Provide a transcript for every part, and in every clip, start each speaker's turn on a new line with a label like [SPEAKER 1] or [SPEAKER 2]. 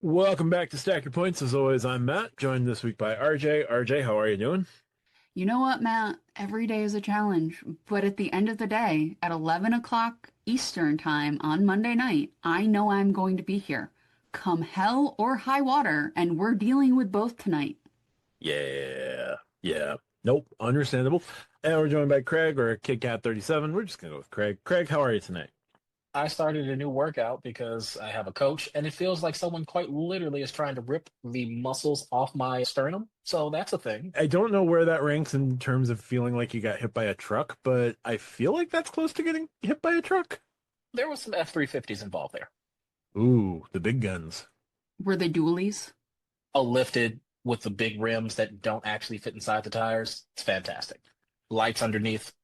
[SPEAKER 1] Welcome back to Stack Your Points. As always, I'm Matt, joined this week by RJ. RJ, how are you doing?
[SPEAKER 2] You know what, Matt? Every day is a challenge, but at the end of the day, at 11 o'clock Eastern time on Monday night, I know I'm going to be here. Come hell or high water, and we're dealing with both tonight.
[SPEAKER 1] Yeah, yeah. Nope, understandable. And we're joined by Craig or KitKat37. We're just gonna go with Craig. Craig, how are you tonight?
[SPEAKER 3] I started a new workout because I have a coach, and it feels like someone quite literally is trying to rip the muscles off my sternum. So that's a thing.
[SPEAKER 1] I don't know where that ranks in terms of feeling like you got hit by a truck, but I feel like that's close to getting hit by a truck.
[SPEAKER 3] There was some F-350s involved there.
[SPEAKER 1] Ooh, the big guns.
[SPEAKER 2] Were they dualies?
[SPEAKER 3] A lifted with the big rims that don't actually fit inside the tires. It's fantastic. Lights underneath.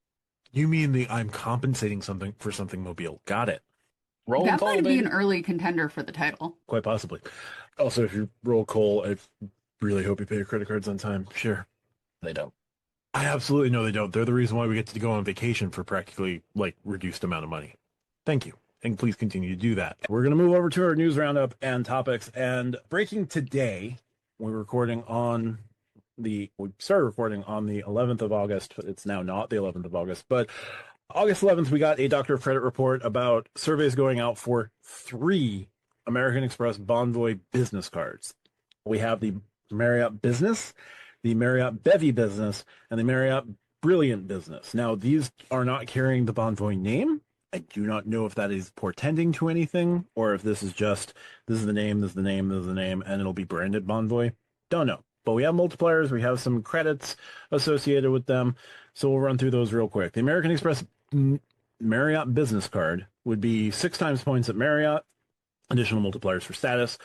[SPEAKER 1] You mean the I'm compensating something for something mobile. Got it.
[SPEAKER 3] Rolling
[SPEAKER 2] That
[SPEAKER 3] coal,
[SPEAKER 2] might be an
[SPEAKER 3] baby.
[SPEAKER 2] early contender for the title.
[SPEAKER 1] Quite possibly. Also, if you roll coal, I really hope you pay your credit cards on time. Sure.
[SPEAKER 3] They don't.
[SPEAKER 1] I absolutely know they don't. They're the reason why we get to go on vacation for practically like reduced amount of money. Thank you. And please continue to do that. We're going to move over to our news roundup and topics. And breaking today, we started recording on the 11th of August. It's now not the 11th of August, but August 11th, we got a Doctor of Credit report about surveys going out for three American Express Bonvoy business cards. We have the Marriott Business, the Marriott Bevy Business, and the Marriott Brilliant Business. Now, these are not carrying the Bonvoy name. I do not know if that is portending to anything or if this is just this is the name, this is the name, this is the name, and it'll be branded Bonvoy. Don't know. But we have multipliers, we have some credits associated with them. So we'll run through those real quick. The American Express Marriott Business Card would be 6 times points at Marriott, additional multipliers for status,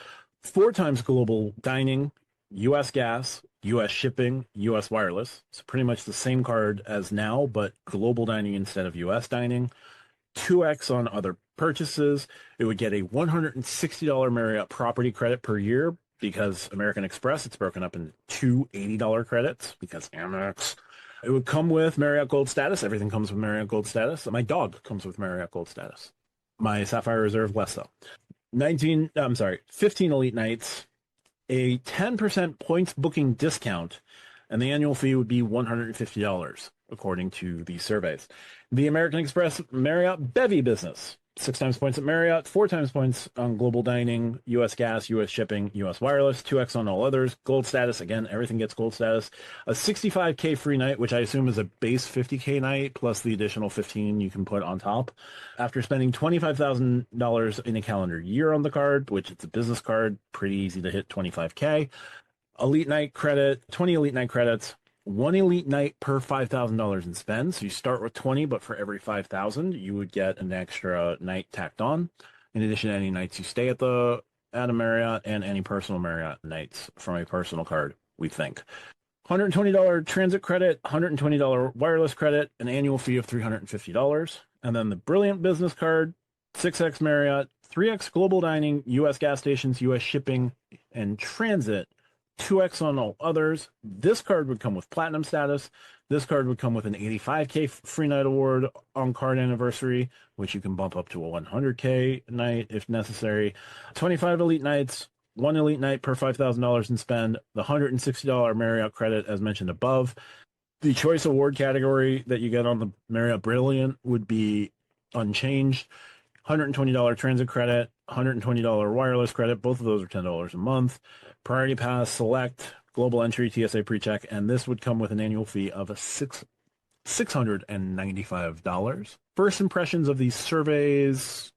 [SPEAKER 1] 4 times global dining, U.S. gas, U.S. shipping, U.S. wireless. So pretty much the same card as now, but global dining instead of U.S. dining. 2x on other purchases. It would get a $160 Marriott property credit per year because American Express, it's broken up into two $80 credits because Amex. It would come with Marriott Gold status. Everything comes with Marriott Gold status. My dog comes with Marriott Gold status. My Sapphire Reserve less so. 15 elite nights, a 10% points booking discount, and the annual fee would be $150, according to the surveys. The American Express Marriott Bevy business. 6 times points at Marriott, 4 times points on global dining, U.S. gas, U.S. shipping, U.S. wireless, 2x on all others, gold status. Again, everything gets gold status. A 65K free night, which I assume is a base 50K night plus the additional 15 you can put on top. After spending $25,000 in a calendar year on the card, which it's a business card, pretty easy to hit 25K. Elite night credit, 20 elite night credits, one elite night per $5,000 in spend. So you start with 20, but for every 5,000, you would get an extra night tacked on. In addition to any nights you stay at a Marriott and any personal Marriott nights from a personal card, we think. $120 transit credit, $120 wireless credit, an annual fee of $350. And then the Brilliant Business Card, 6x Marriott, 3x Global Dining, U.S. gas stations, U.S. shipping, and transit, 2x on all others. This card would come with platinum status. This card would come with an 85K free night award on card anniversary, which you can bump up to a 100K night if necessary. 25 elite nights, one elite night per $5,000 in spend, the $160 Marriott credit as mentioned above. The choice award category that you get on the Marriott Brilliant would be unchanged. $120 transit credit, $120 wireless credit. Both of those are $10 a month. Priority Pass, Select, Global Entry, TSA PreCheck, and this would come with an annual fee of $695. First impressions of these surveys.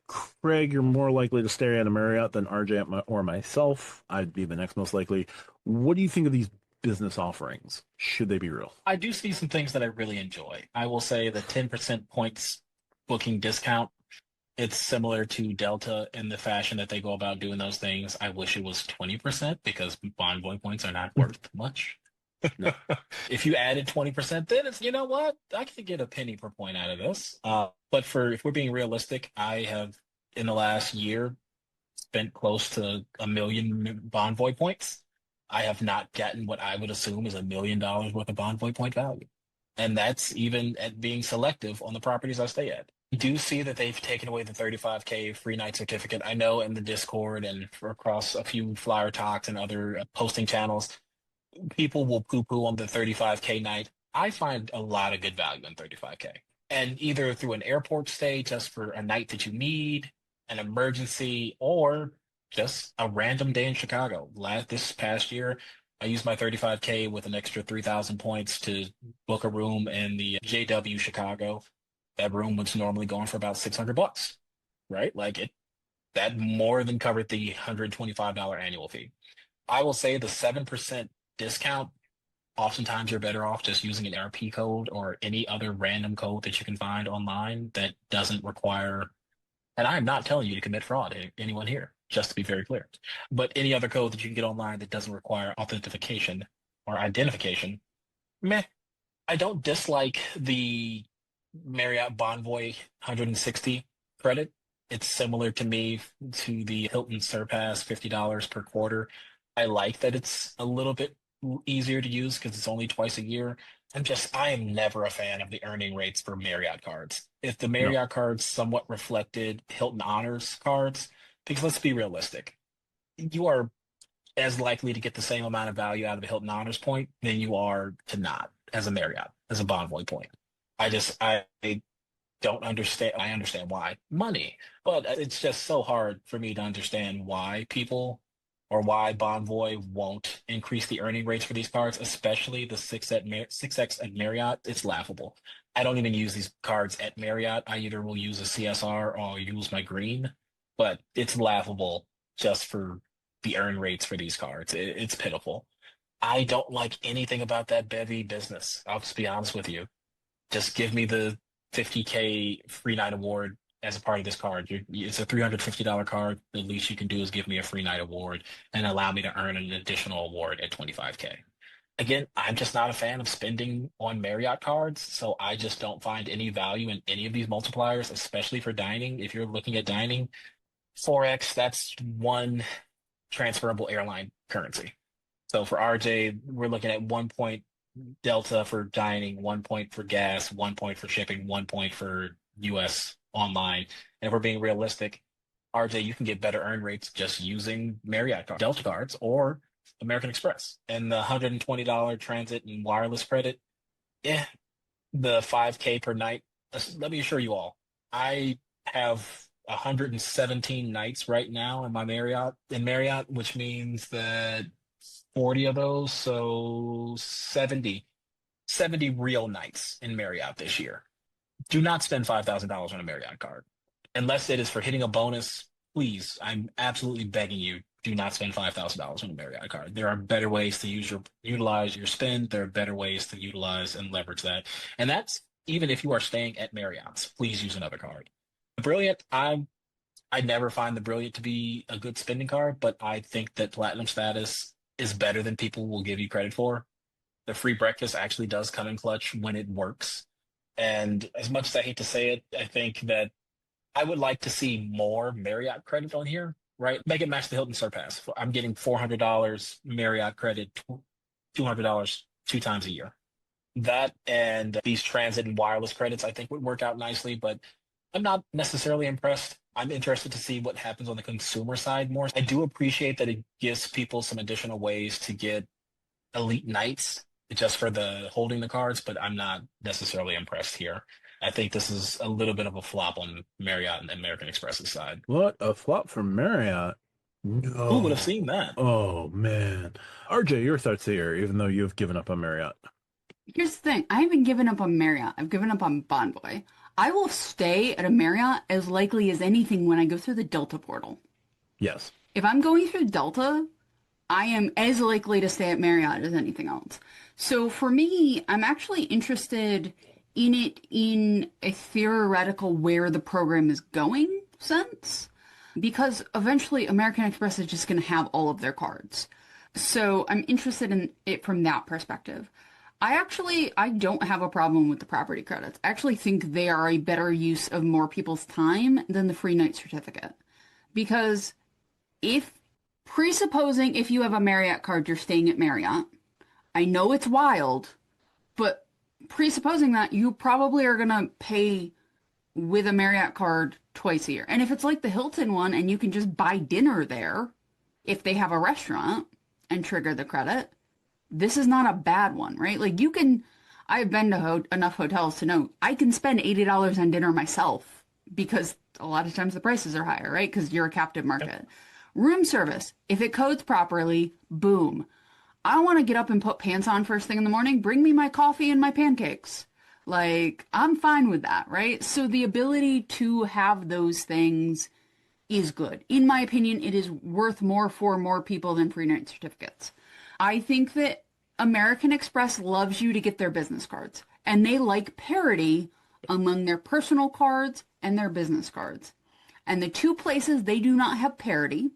[SPEAKER 1] Craig, you're more likely to stay at a Marriott than RJ or myself. I'd be the next most likely. What do you think of these business offerings? Should they be real?
[SPEAKER 3] I do see some things that I really enjoy. I will say the 10% points booking discount. It's similar to Delta in the fashion that they go about doing those things. I wish it was 20% because Bonvoy points are not worth much.
[SPEAKER 1] No.
[SPEAKER 3] If you added 20%, then it's, you know what? I could get a penny per point out of this. But if we're being realistic, I have in the last year spent close to 1 million Bonvoy points. I have not gotten what I would assume is $1 million worth of Bonvoy point value. And that's even at being selective on the properties I stay at. You do see that they've taken away the 35K free night certificate. I know in the Discord and across a few Flyer Talks and other posting channels, people will poo-poo on the 35K night. I find a lot of good value in 35K. And either through an airport stay just for a night that you need, an emergency, or just a random day in Chicago. This past year, I used my 35K with an extra 3,000 points to book a room in the JW Chicago. That room was normally going for about $600, right? That more than covered the $125 annual fee. I will say the 7% discount, oftentimes you're better off just using an RP code or any other random code that you can find online that doesn't require, and I'm not telling you to commit fraud, anyone here, just to be very clear, but any other code that you can get online that doesn't require authentication or identification, meh. I don't dislike the Marriott Bonvoy 160 credit. It's similar to me to the Hilton Surpass $50 per quarter. I like that it's a little bit easier to use because it's only twice a year. I am never a fan of the earning rates for Marriott cards. If the
[SPEAKER 1] No.
[SPEAKER 3] Marriott cards somewhat reflected Hilton Honors cards, because let's be realistic, you are as likely to get the same amount of value out of a Hilton Honors point than you are to not as a Marriott, as a Bonvoy point. I don't understand. I understand why money, but it's just so hard for me to understand why people or why Bonvoy won't increase the earning rates for these cards, especially the 6X at Marriott. It's laughable. I don't even use these cards at Marriott. I either will use a CSR or I'll use my green, but it's laughable just for the earn rates for these cards. It's pitiful. I don't like anything about that bevy business. I'll just be honest with you. Just give me the 50K free night award as a part of this card. It's a $350 card. The least you can do is give me a free night award and allow me to earn an additional award at 25K. Again, I'm just not a fan of spending on Marriott cards, so I just don't find any value in any of these multipliers, especially for dining. If you're looking at dining, 4X, that's one transferable airline currency. So for RJ, we're looking at 1 point delta for dining, 1 point for gas, 1 point for shipping, 1 point for US online. And if we're being realistic, RJ, you can get better earn rates just using Marriott card, Delta cards or American Express. And the $120 transit and wireless credit, yeah, the 5K per night. Let me assure you all, I have 117 nights right now in my Marriott, which means that 40 of those, so 70 real nights in Marriott this year. Do not spend $5,000 on a Marriott card. Unless it is for hitting a bonus, please, I'm absolutely begging you, do not spend $5,000 on a Marriott card. There are better ways to utilize your spend. There are better ways to utilize and leverage that. And that's even if you are staying at Marriott's, please use another card. The Brilliant, I never find the Brilliant to be a good spending card, but I think that Platinum status is better than people will give you credit for. The free breakfast actually does come in clutch when it works. And as much as I hate to say it, I think that I would like to see more Marriott credit on here, right? Make it match the Hilton Surpass. I'm getting $400 Marriott credit, $200 two times a year. That and these transit and wireless credits, I think would work out nicely, but I'm not necessarily impressed. I'm interested to see what happens on the consumer side more. I do appreciate that it gives people some additional ways to get elite nights just for the holding the cards, but I'm not necessarily impressed here. I think this is a little bit of a flop on Marriott and American Express's side.
[SPEAKER 1] What a flop for Marriott. No.
[SPEAKER 3] Who would have seen that?
[SPEAKER 1] Oh, man. RJ, your thoughts here, even though you've given up on Marriott.
[SPEAKER 2] Here's the thing. I haven't given up on Marriott. I've given up on Bonvoy. I will stay at a Marriott as likely as anything when I go through the Delta portal.
[SPEAKER 1] Yes.
[SPEAKER 2] If I'm going through Delta, I am as likely to stay at Marriott as anything else. So for me, I'm actually interested in it in a theoretical where the program is going sense, because eventually American Express is just going to have all of their cards. So I'm interested in it from that perspective. I don't have a problem with the property credits. I actually think they are a better use of more people's time than the free night certificate. Because presupposing if you have a Marriott card, you're staying at Marriott. I know it's wild, but presupposing that, you probably are going to pay with a Marriott card twice a year. And if it's like the Hilton one and you can just buy dinner there if they have a restaurant and trigger the credit, this is not a bad one, right? Like you can, I've been to enough hotels to know I can spend $80 on dinner myself because a lot of times the prices are higher, right? Because you're a captive market. Room service, if it codes properly, boom. I want to get up and put pants on first thing in the morning. Bring me my coffee and my pancakes. Like, I'm fine with that, right? So the ability to have those things is good. In my opinion, it is worth more for more people than free night certificates. I think that American Express loves you to get their business cards, and they like parity among their personal cards and their business cards. And the two places they do not have parity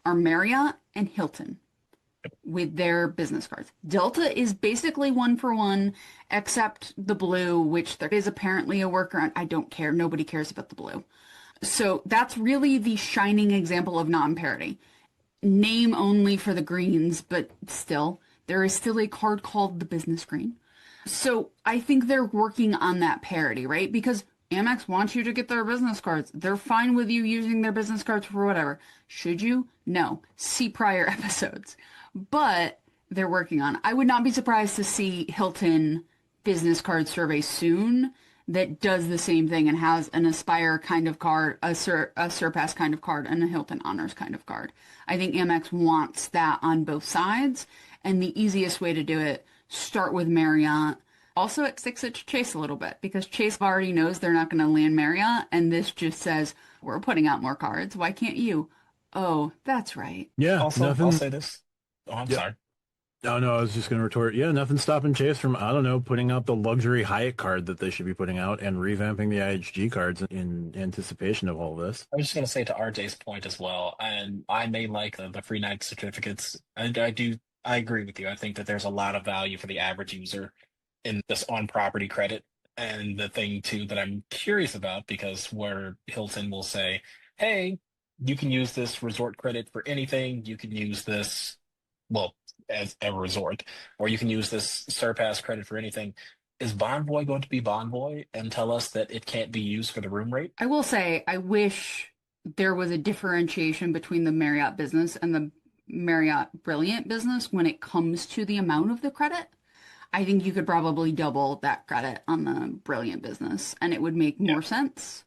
[SPEAKER 2] are Marriott and Hilton with their business cards. Delta is basically one for one, except the blue, which there is apparently a workaround. I don't care. Nobody cares about the blue. So that's really the shining example of non-parity. Name only for the greens, but still, there is still a card called the business green. So I think they're working on that parity, right? Because Amex wants you to get their business cards. They're fine with you using their business cards for whatever. Should you? No. See prior episodes. But they're working on it. I would not be surprised to see Hilton business card survey soon that does the same thing and has an Aspire kind of card, a Surpass kind of card, and a Hilton Honors kind of card. I think Amex wants that on both sides, and the easiest way to do it, start with Marriott. Also, it sticks it to Chase a little bit because Chase already knows they're not going to land Marriott, and this just says, we're putting out more cards. Why can't you? Oh, that's right.
[SPEAKER 1] Yeah,
[SPEAKER 3] Also,
[SPEAKER 1] nothing.
[SPEAKER 3] I'll say this. Oh, I'm sorry.
[SPEAKER 1] Oh, no, I was just going to retort. Yeah, nothing stopping Chase from, I don't know, putting out the luxury Hyatt card that they should be putting out and revamping the IHG cards in anticipation of all this.
[SPEAKER 3] I was just going to say to RJ's point as well, and I may like the free night certificates. And I agree with you. I think that there's a lot of value for the average user in this on-property credit. And the thing, too, that I'm curious about, because where Hilton will say, hey, you can use this resort credit for anything. You can use this, well, as a resort, or you can use this Surpass credit for anything. Is Bonvoy going to be Bonvoy and tell us that it can't be used for the room rate?
[SPEAKER 2] I will say, I wish there was a differentiation between the Marriott business and the Marriott Brilliant business when it comes to the amount of the credit. I think you could probably double that credit on the Brilliant business and it would make more sense.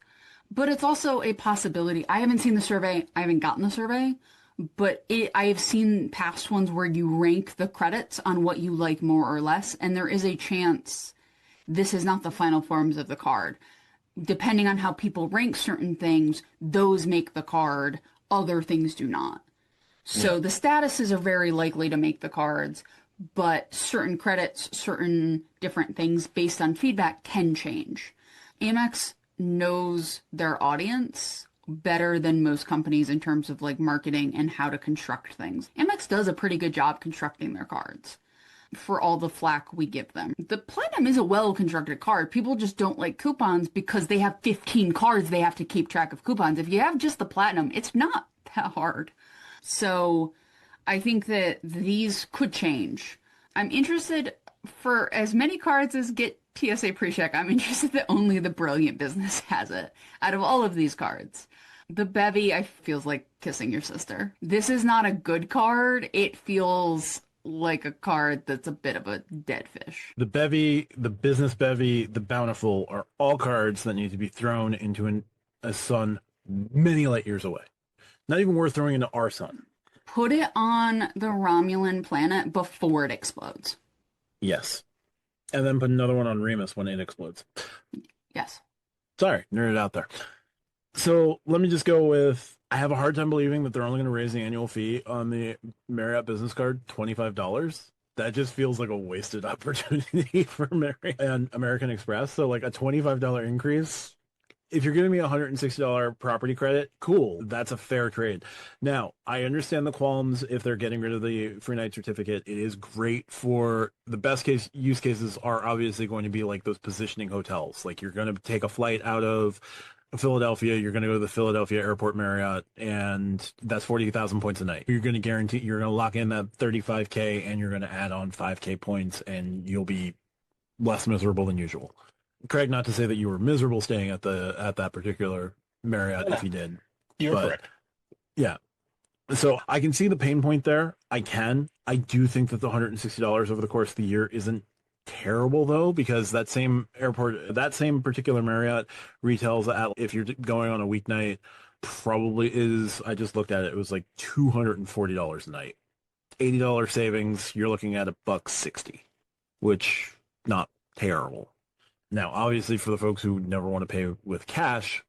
[SPEAKER 2] But it's also a possibility. I haven't seen the survey. I haven't gotten the survey. But I have seen past ones where you rank the credits on what you like more or less, and there is a chance this is not the final forms of the card. Depending on how people rank certain things, those make the card, other things do not. So the statuses are very likely to make the cards, but certain credits, certain different things based on feedback can change. Amex knows their audience better than most companies in terms of like marketing and how to construct things. Amex does a pretty good job constructing their cards for all the flack we give them. The Platinum is a well-constructed card. People just don't like coupons because they have 15 cards they have to keep track of coupons. If you have just the Platinum, it's not that hard. So I think that these could change. I'm interested for as many cards as get TSA PreCheck. I'm interested that only the Brilliant business has it out of all of these cards. The Bevy, I feels like kissing your sister. This is not a good card. It feels like a card that's a bit of a dead fish.
[SPEAKER 1] The Bevy, the Business Bevy, the Bountiful are all cards that need to be thrown into a sun many light years away. Not even worth throwing into our sun.
[SPEAKER 2] Put it on the Romulan planet before it explodes.
[SPEAKER 1] Yes. And then put another one on Remus when it explodes.
[SPEAKER 2] Yes.
[SPEAKER 1] Sorry, nerded out there. So let me just go with, I have a hard time believing that they're only going to raise the annual fee on the Marriott business card $25. That just feels like a wasted opportunity for Marriott and American Express. So like a $25 increase, if you're giving me a $160 property credit, cool. That's a fair trade. Now, I understand the qualms if they're getting rid of the free night certificate. It is great for the best case use cases are obviously going to be like those positioning hotels. Like you're going to take a flight out of Philadelphia, you're going to go to the Philadelphia Airport Marriott, and that's 40,000 points a night. You're going to guarantee, you're going to lock in that 35K and you're going to add on 5K points and you'll be less miserable than usual. Craig, not to say that you were miserable staying at that particular Marriott if you did,
[SPEAKER 3] You're
[SPEAKER 1] but
[SPEAKER 3] correct.
[SPEAKER 1] yeah. So I can see the pain point there. I can. I do think that the $160 over the course of the year isn't terrible though, because that same particular Marriott retails at, if you're going on a weeknight, probably is, I just looked at it, it was like $240 a night. $80 savings, you're looking at $160, which not terrible. Now, obviously, for the folks who never want to pay with cash,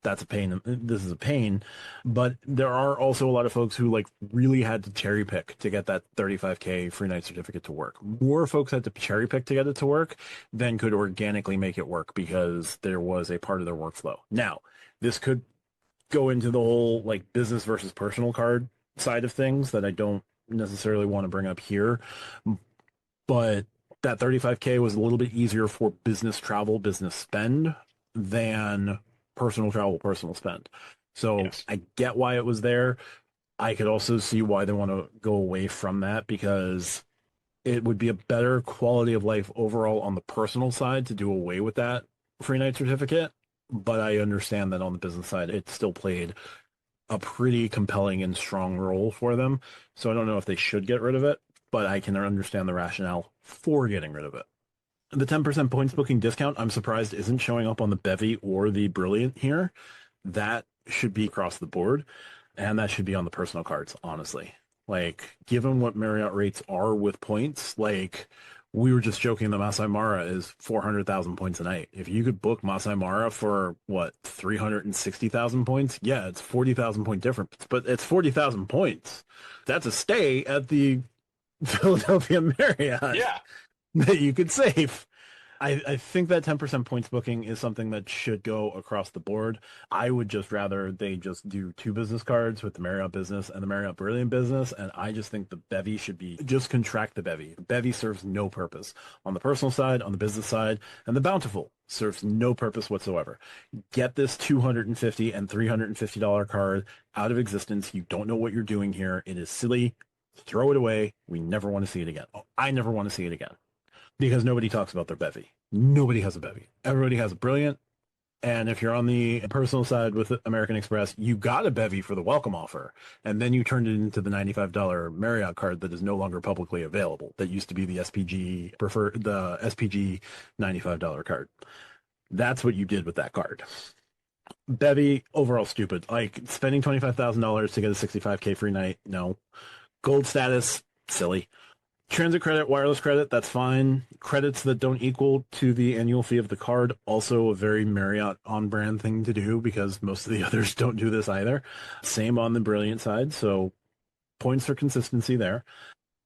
[SPEAKER 1] that's a pain. This is a pain, but there are also a lot of folks who like really had to cherry pick to get that 35K free night certificate to work. More folks had to cherry pick to get it to work than could organically make it work because there was a part of their workflow. Now, this could go into the whole like business versus personal card side of things that I don't necessarily want to bring up here, but that 35K was a little bit easier for business travel, business spend than personal travel, personal spend. So
[SPEAKER 3] Yes.
[SPEAKER 1] I get why it was there. I could also see why they want to go away from that, because it would be a better quality of life overall on the personal side to do away with that free night certificate. But I understand that on the business side, it still played a pretty compelling and strong role for them. So I don't know if they should get rid of it, but I can understand the rationale for getting rid of it. The 10% points booking discount, I'm surprised isn't showing up on the Bevy or the Brilliant here. That should be across the board, and that should be on the personal cards, honestly. Like, given what Marriott rates are with points, like, we were just joking that Masai Mara is 400,000 points a night. If you could book Masai Mara for, what, 360,000 points? Yeah, it's 40,000 point difference, but it's 40,000 points. That's a stay at the Philadelphia Marriott
[SPEAKER 3] Yeah.
[SPEAKER 1] that you could save. I think that 10% points booking is something that should go across the board. I would just rather they just do two business cards with the Marriott Business and the Marriott Brilliant Business. And I just think the Bevy should be, just contract the Bevy. The Bevy serves no purpose on the personal side, on the business side, and the Bountiful serves no purpose whatsoever. Get this $250 and $350 card out of existence. You don't know what you're doing here. It is silly. Throw it away. We never want to see it again. I never want to see it again, because nobody talks about their Bevy. Nobody has a Bevy. Everybody has a Brilliant. And if you're on the personal side with American Express, you got a Bevy for the welcome offer. And then you turned it into the $95 Marriott card that is no longer publicly available. That used to be the SPG $95 card. That's what you did with that card. Bevy, overall stupid. Like, spending $25,000 to get a 65K free night, no. Gold status, silly. Transit credit, wireless credit, that's fine. Credits that don't equal to the annual fee of the card, also a very Marriott on-brand thing to do, because most of the others don't do this either. Same on the Brilliant side, so points for consistency there.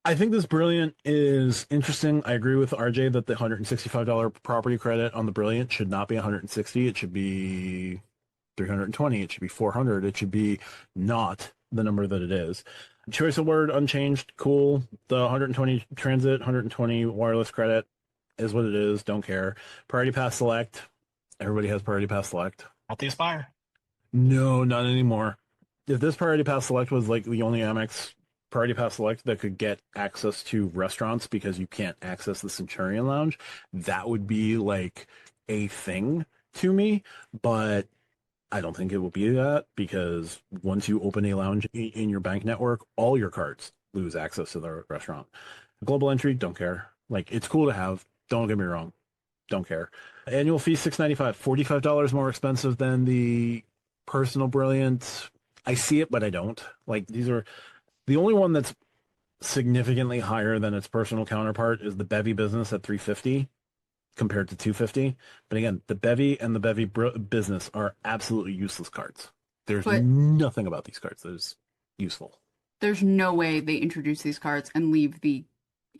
[SPEAKER 1] I think this Brilliant is interesting. I agree with RJ that the $165 property credit on the Brilliant should not be $160. It should be $320. It should be $400. It should be not the number that it is. Choice of word unchanged, cool. The 120 transit, 120 wireless credit is what it is. Don't care. Priority Pass Select. Everybody has Priority Pass Select.
[SPEAKER 3] Not the Aspire.
[SPEAKER 1] No, not anymore. If this Priority Pass Select was like the only Amex Priority Pass Select that could get access to restaurants because you can't access the Centurion Lounge, that would be like a thing to me. But I don't think it will be that, because once you open a lounge in your bank network, all your cards lose access to the restaurant. Global entry, don't care. Like, it's cool to have. Don't get me wrong. Don't care. Annual fee, $695, $45 more expensive than the personal Brilliant. I see it, but I don't. Like, these are the only one that's significantly higher than its personal counterpart is the Bevy Business at $350. Compared to $250. But again, the Bevy and the Bevy Business are absolutely useless cards. There's
[SPEAKER 2] But
[SPEAKER 1] nothing about these cards that is useful.
[SPEAKER 2] there's no way they introduce these cards and leave the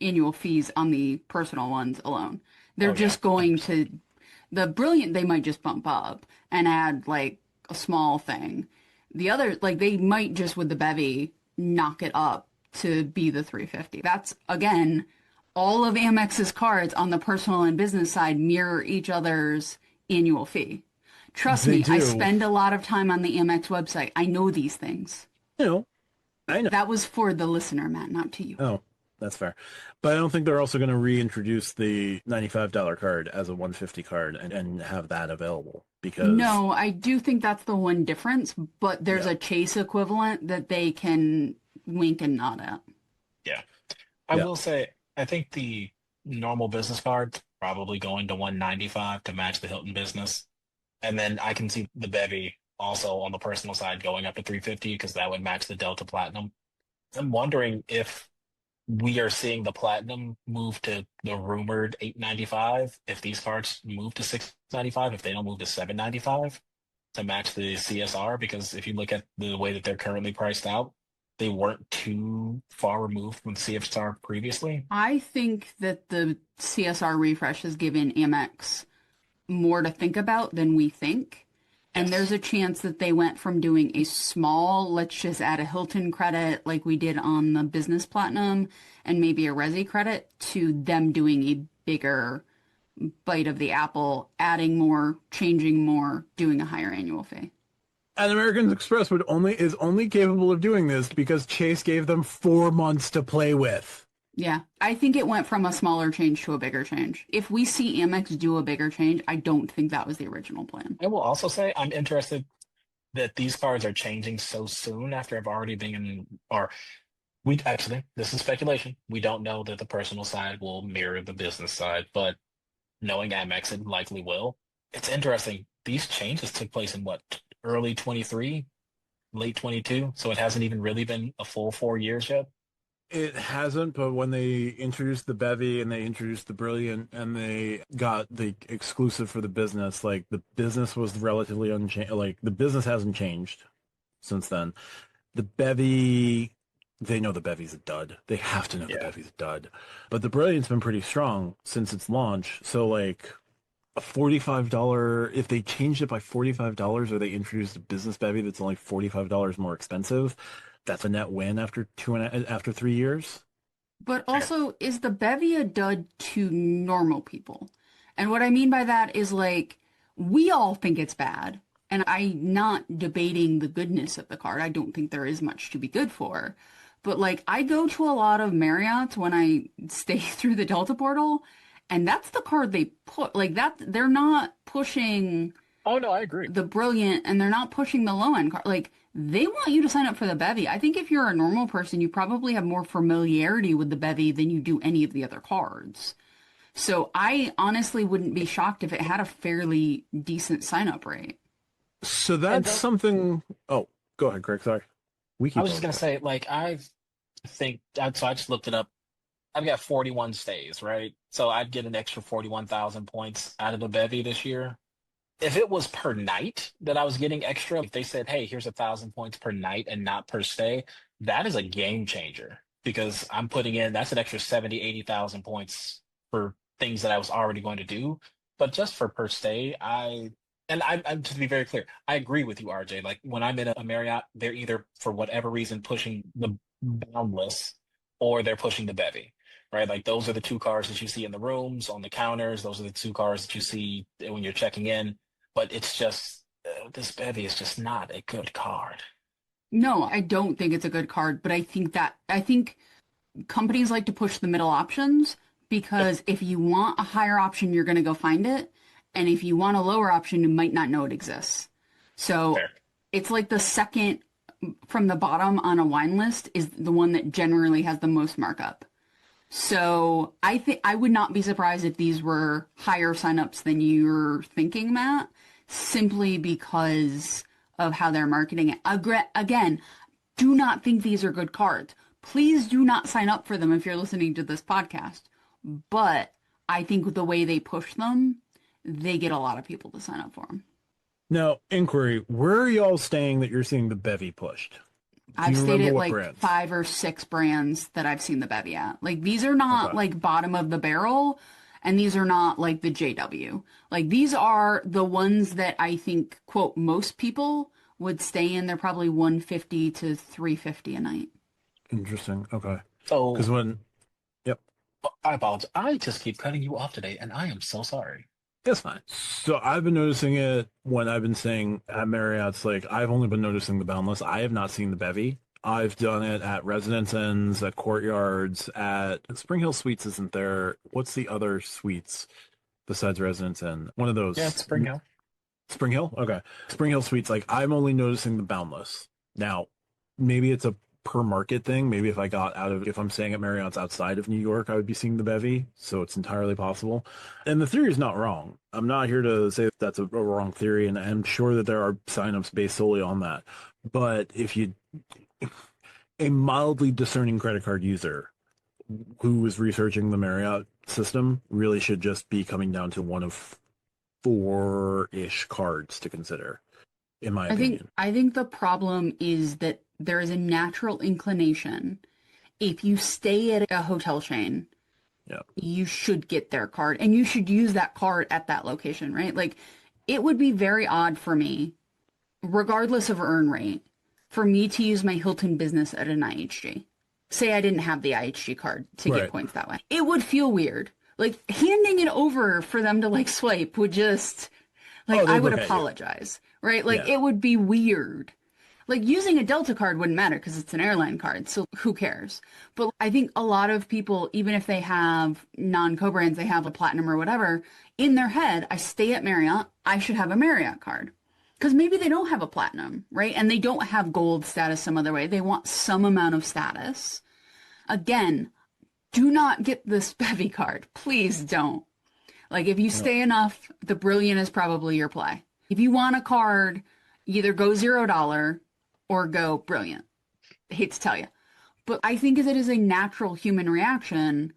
[SPEAKER 2] annual fees on the personal ones alone. They're
[SPEAKER 3] Oh, yeah.
[SPEAKER 2] just going to, the Brilliant, they might just bump up and add like a small thing. The other, like, they might just with the Bevy knock it up to be the 350. That's, again, all of Amex's cards on the personal and business side mirror each other's annual fee. Trust
[SPEAKER 1] They
[SPEAKER 2] me, I
[SPEAKER 1] do.
[SPEAKER 2] spend a lot of time on the Amex website. I know these things.
[SPEAKER 1] You know, I know.
[SPEAKER 2] That was for the listener, Matt, not to you.
[SPEAKER 1] Oh, That's fair. But I don't think they're also going to reintroduce the $95 card as a 150 card and have that available because
[SPEAKER 2] No, I do think that's the one difference, but there's
[SPEAKER 1] yeah,
[SPEAKER 2] a Chase equivalent that they can wink and nod at.
[SPEAKER 3] Yeah. I
[SPEAKER 1] yeah.
[SPEAKER 3] will say, I think the normal business card's probably going to 195 to match the Hilton business. And then I can see the Bevy also on the personal side going up to 350 because that would match the Delta Platinum. I'm wondering if we are seeing the Platinum move to the rumored 895, if these cards move to 695, if they don't move to 795 to match the CSR, because if you look at the way that they're currently priced out, they weren't too far removed from CSR previously.
[SPEAKER 2] I think that the CSR refresh has given Amex more to think about than we think. And there's
[SPEAKER 3] Yes.
[SPEAKER 2] a chance that they went from doing a small, let's just add a Hilton credit like we did on the Business Platinum and maybe a Resi credit to them doing a bigger bite of the apple, adding more, changing more, doing a higher annual fee.
[SPEAKER 1] And American Express is only capable of doing this because Chase gave them 4 months to play with.
[SPEAKER 2] Yeah, I think it went from a smaller change to a bigger change. If we see Amex do a bigger change, I don't think that was the original plan.
[SPEAKER 3] I will also say I'm interested that these cards are changing so soon after I've already been in, or we actually, this is speculation. We don't know that the personal side will mirror the business side, but knowing Amex, it likely will. It's interesting. These changes took place in what, early 23, late 22, so it hasn't even really been a full 4 years yet.
[SPEAKER 1] It hasn't, but when they introduced the Bevy and they introduced the Brilliant and they got the exclusive for the business, like the business was relatively unchanged. Like the business hasn't changed since then. The Bevy, they know the Bevy's a dud. They have to know the
[SPEAKER 3] Yeah.
[SPEAKER 1] Bevy's a dud. But the Brilliant's been pretty strong since its launch. So like a $45, if they changed it by $45 or they introduced a business Bevy that's only $45 more expensive, that's a net win after 3 years.
[SPEAKER 2] But
[SPEAKER 3] Fair.
[SPEAKER 2] also, is the bevy a dud to normal people? And what I mean by that is like, we all think it's bad. And I'm not debating the goodness of the card. I don't think there is much to be good for. But like, I go to a lot of Marriott's when I stay through the Delta portal, and that's the card they put. Like, that, they're not pushing
[SPEAKER 3] Oh no, I agree.
[SPEAKER 2] the Brilliant and they're not pushing the low end card. Like, they want you to sign up for the Bevy. I think if you're a normal person, you probably have more familiarity with the Bevy than you do any of the other cards. So I honestly wouldn't be shocked if it had a fairly decent sign up rate.
[SPEAKER 1] So
[SPEAKER 3] And
[SPEAKER 1] that's something. Oh, go ahead, Greg. Sorry. We
[SPEAKER 3] I
[SPEAKER 1] keep
[SPEAKER 3] was just
[SPEAKER 1] going.
[SPEAKER 3] gonna say, like, so I just looked it up. I've got 41 stays, right? So I'd get an extra 41,000 points out of the bevy this year. If it was per night that I was getting extra, if they said, hey, here's 1,000 points per night and not per stay, that is a game changer because I'm putting in, that's an extra 70, 80,000 points for things that I was already going to do. But just for per stay, I'm to be very clear, I agree with you, RJ. Like when I'm in a Marriott, they're either for whatever reason pushing the boundless or they're pushing the bevy, right? Like those are the two cars that you see in the rooms, on the counters. Those are the two cars that you see when you're checking in. But it's just this bevy is just not a good card.
[SPEAKER 2] No, I don't think it's a good card, but I think companies like to push the middle options
[SPEAKER 3] Yep,
[SPEAKER 2] because if you want a higher option, you're going to go find it. And if you want a lower option, you might not know it exists. So
[SPEAKER 3] fair.
[SPEAKER 2] it's like the second from the bottom on a wine list is the one that generally has the most markup. So I think I would not be surprised if these were higher signups than you're thinking, Matt, simply because of how they're marketing it. Again, do not think these are good cards. Please do not sign up for them if you're listening to this podcast. But I think the way they push them, they get a lot of people to sign up for them.
[SPEAKER 1] Now, inquiry. Where are y'all staying that you're seeing the Bevy pushed? Do
[SPEAKER 2] I've
[SPEAKER 1] you
[SPEAKER 2] stayed
[SPEAKER 1] remember
[SPEAKER 2] at
[SPEAKER 1] what
[SPEAKER 2] like
[SPEAKER 1] brands?
[SPEAKER 2] 5 or 6 brands that I've seen the Bevy at. Like these are not
[SPEAKER 1] Okay.
[SPEAKER 2] like bottom of the barrel, and these are not like the JW. Like these are the ones that I think, quote, most people would stay in. They're probably 150 to 350 a night.
[SPEAKER 1] Interesting. Okay. Because
[SPEAKER 3] So
[SPEAKER 1] yep,
[SPEAKER 3] I apologize. I just keep cutting you off today, and I am so sorry.
[SPEAKER 1] that's fine. So I've been noticing it when I've been staying at Marriott's. Like I've only been noticing the Boundless. I have not seen the Bevy. I've done it at Residence Inns, at Courtyards, at Spring Hill Suites isn't there. What's the other suites besides Residence Inn? One of those.
[SPEAKER 3] Yeah, it's Spring Hill.
[SPEAKER 1] Spring Hill? Okay. Spring Hill Suites, like I'm only noticing the Boundless. Now, maybe it's a per market thing. Maybe if I'm staying at Marriott's outside of New York, I would be seeing the bevy. So it's entirely possible. And the theory is not wrong. I'm not here to say that's a wrong theory. And I'm sure that there are signups based solely on that. But a mildly discerning credit card user who is researching the Marriott system really should just be coming down to one of four-ish cards to consider, in my opinion.
[SPEAKER 2] I think the problem is that there is a natural inclination. If you stay at a hotel chain,
[SPEAKER 1] Yeah.
[SPEAKER 2] you should get their card and you should use that card at that location, right? Like it would be very odd for me, regardless of earn rate, for me to use my Hilton Business at an IHG. Say I didn't have the IHG card to
[SPEAKER 1] Right.
[SPEAKER 2] get points that way. It would feel weird. Like handing it over for them to like swipe would just like
[SPEAKER 1] Oh, they'd
[SPEAKER 2] I would
[SPEAKER 1] look at you.
[SPEAKER 2] apologize, right? Like
[SPEAKER 1] Yeah.
[SPEAKER 2] it would be weird. Like using a Delta card wouldn't matter because it's an airline card, so who cares? But I think a lot of people, even if they have non-co-brands, they have a Platinum or whatever, in their head, I stay at Marriott, I should have a Marriott card. Because maybe they don't have a Platinum, right? And they don't have gold status some other way. They want some amount of status. Again, do not get this bevy card. Please don't. Like if you stay enough, the Brilliant is probably your play. If you want a card, either go $0 or go Brilliant. I hate to tell you. But I think it is a natural human reaction.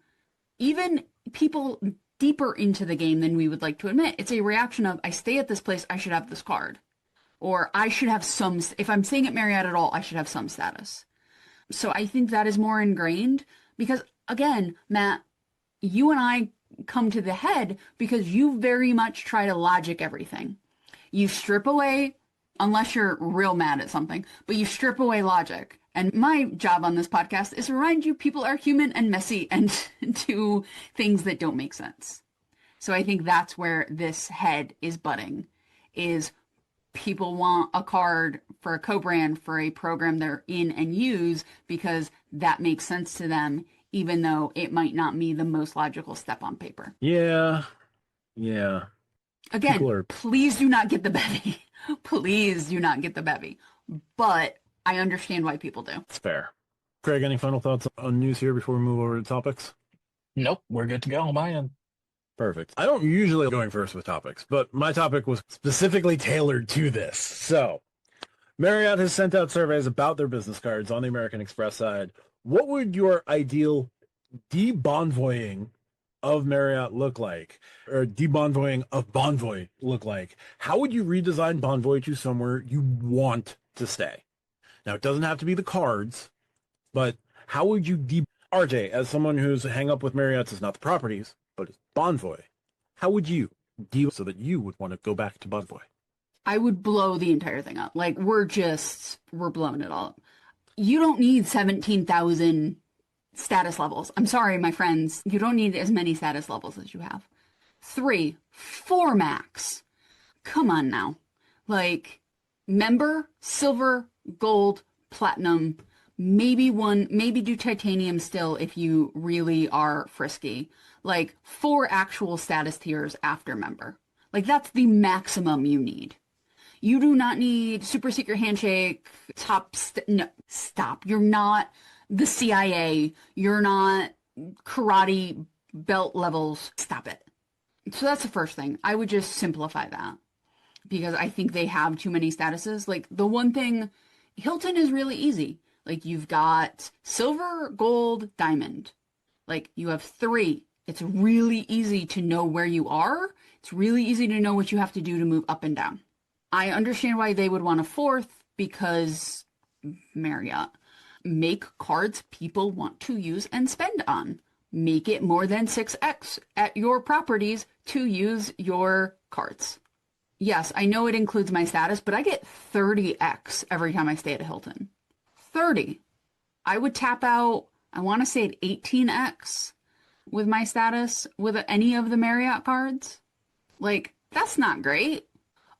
[SPEAKER 2] Even people deeper into the game than we would like to admit, it's a reaction of, I stay at this place, I should have this card. Or I should have some, if I'm staying at Marriott at all, I should have some status. So I think that is more ingrained because, again, Matt, you and I come to the head because you very much try to logic everything. You strip away, unless you're real mad at something, but you strip away logic. And my job on this podcast is to remind you people are human and messy and do things that don't make sense. So I think that's where this head is butting, is people want a card for a co-brand for a program they're in and use because that makes sense to them, even though it might not be the most logical step on paper.
[SPEAKER 1] Yeah.
[SPEAKER 2] Again, please do not get the bevy. Please do not get the bevy. But I understand why people do.
[SPEAKER 1] It's fair. Craig, any final thoughts on news here before we move over to topics?
[SPEAKER 3] Nope, we're good to go on my end.
[SPEAKER 1] Perfect. I don't usually going first with topics, but my topic was specifically tailored to this. So, Marriott has sent out surveys about their business cards on the American Express side. What would your ideal de-bonvoying of Marriott look like? Or de-bonvoying of Bonvoy look like? How would you redesign Bonvoy to somewhere you want to stay? Now, it doesn't have to be the cards, but how would you RJ, as someone who's hang up with Marriott's is not the properties, but it's Bonvoy, how would you deal so that you would want to go back to Bonvoy?
[SPEAKER 2] I would blow the entire thing up. Like, we're blowing it all up. You don't need 17,000 status levels. I'm sorry, my friends. You don't need as many status levels as you have. 3, 4 max. Come on now. Like, member, silver, gold, platinum, maybe do titanium still if you really are frisky. Like 4 actual status tiers after member. Like that's the maximum you need. You do not need super secret handshake, no, stop. You're not the CIA. You're not karate belt levels. Stop it. So that's the first thing. I would just simplify that because I think they have too many statuses. Like the one thing, Hilton is really easy. Like you've got silver, gold, diamond. Like you have 3. It's really easy to know where you are. It's really easy to know what you have to do to move up and down. I understand why they would want a 4th because Marriott. Make cards people want to use and spend on. Make it more than 6x at your properties to use your cards. Yes, I know it includes my status, but I get 30x every time I stay at a Hilton. 30. I would tap out, I want to say at 18x with my status with any of the Marriott cards. Like, that's not great.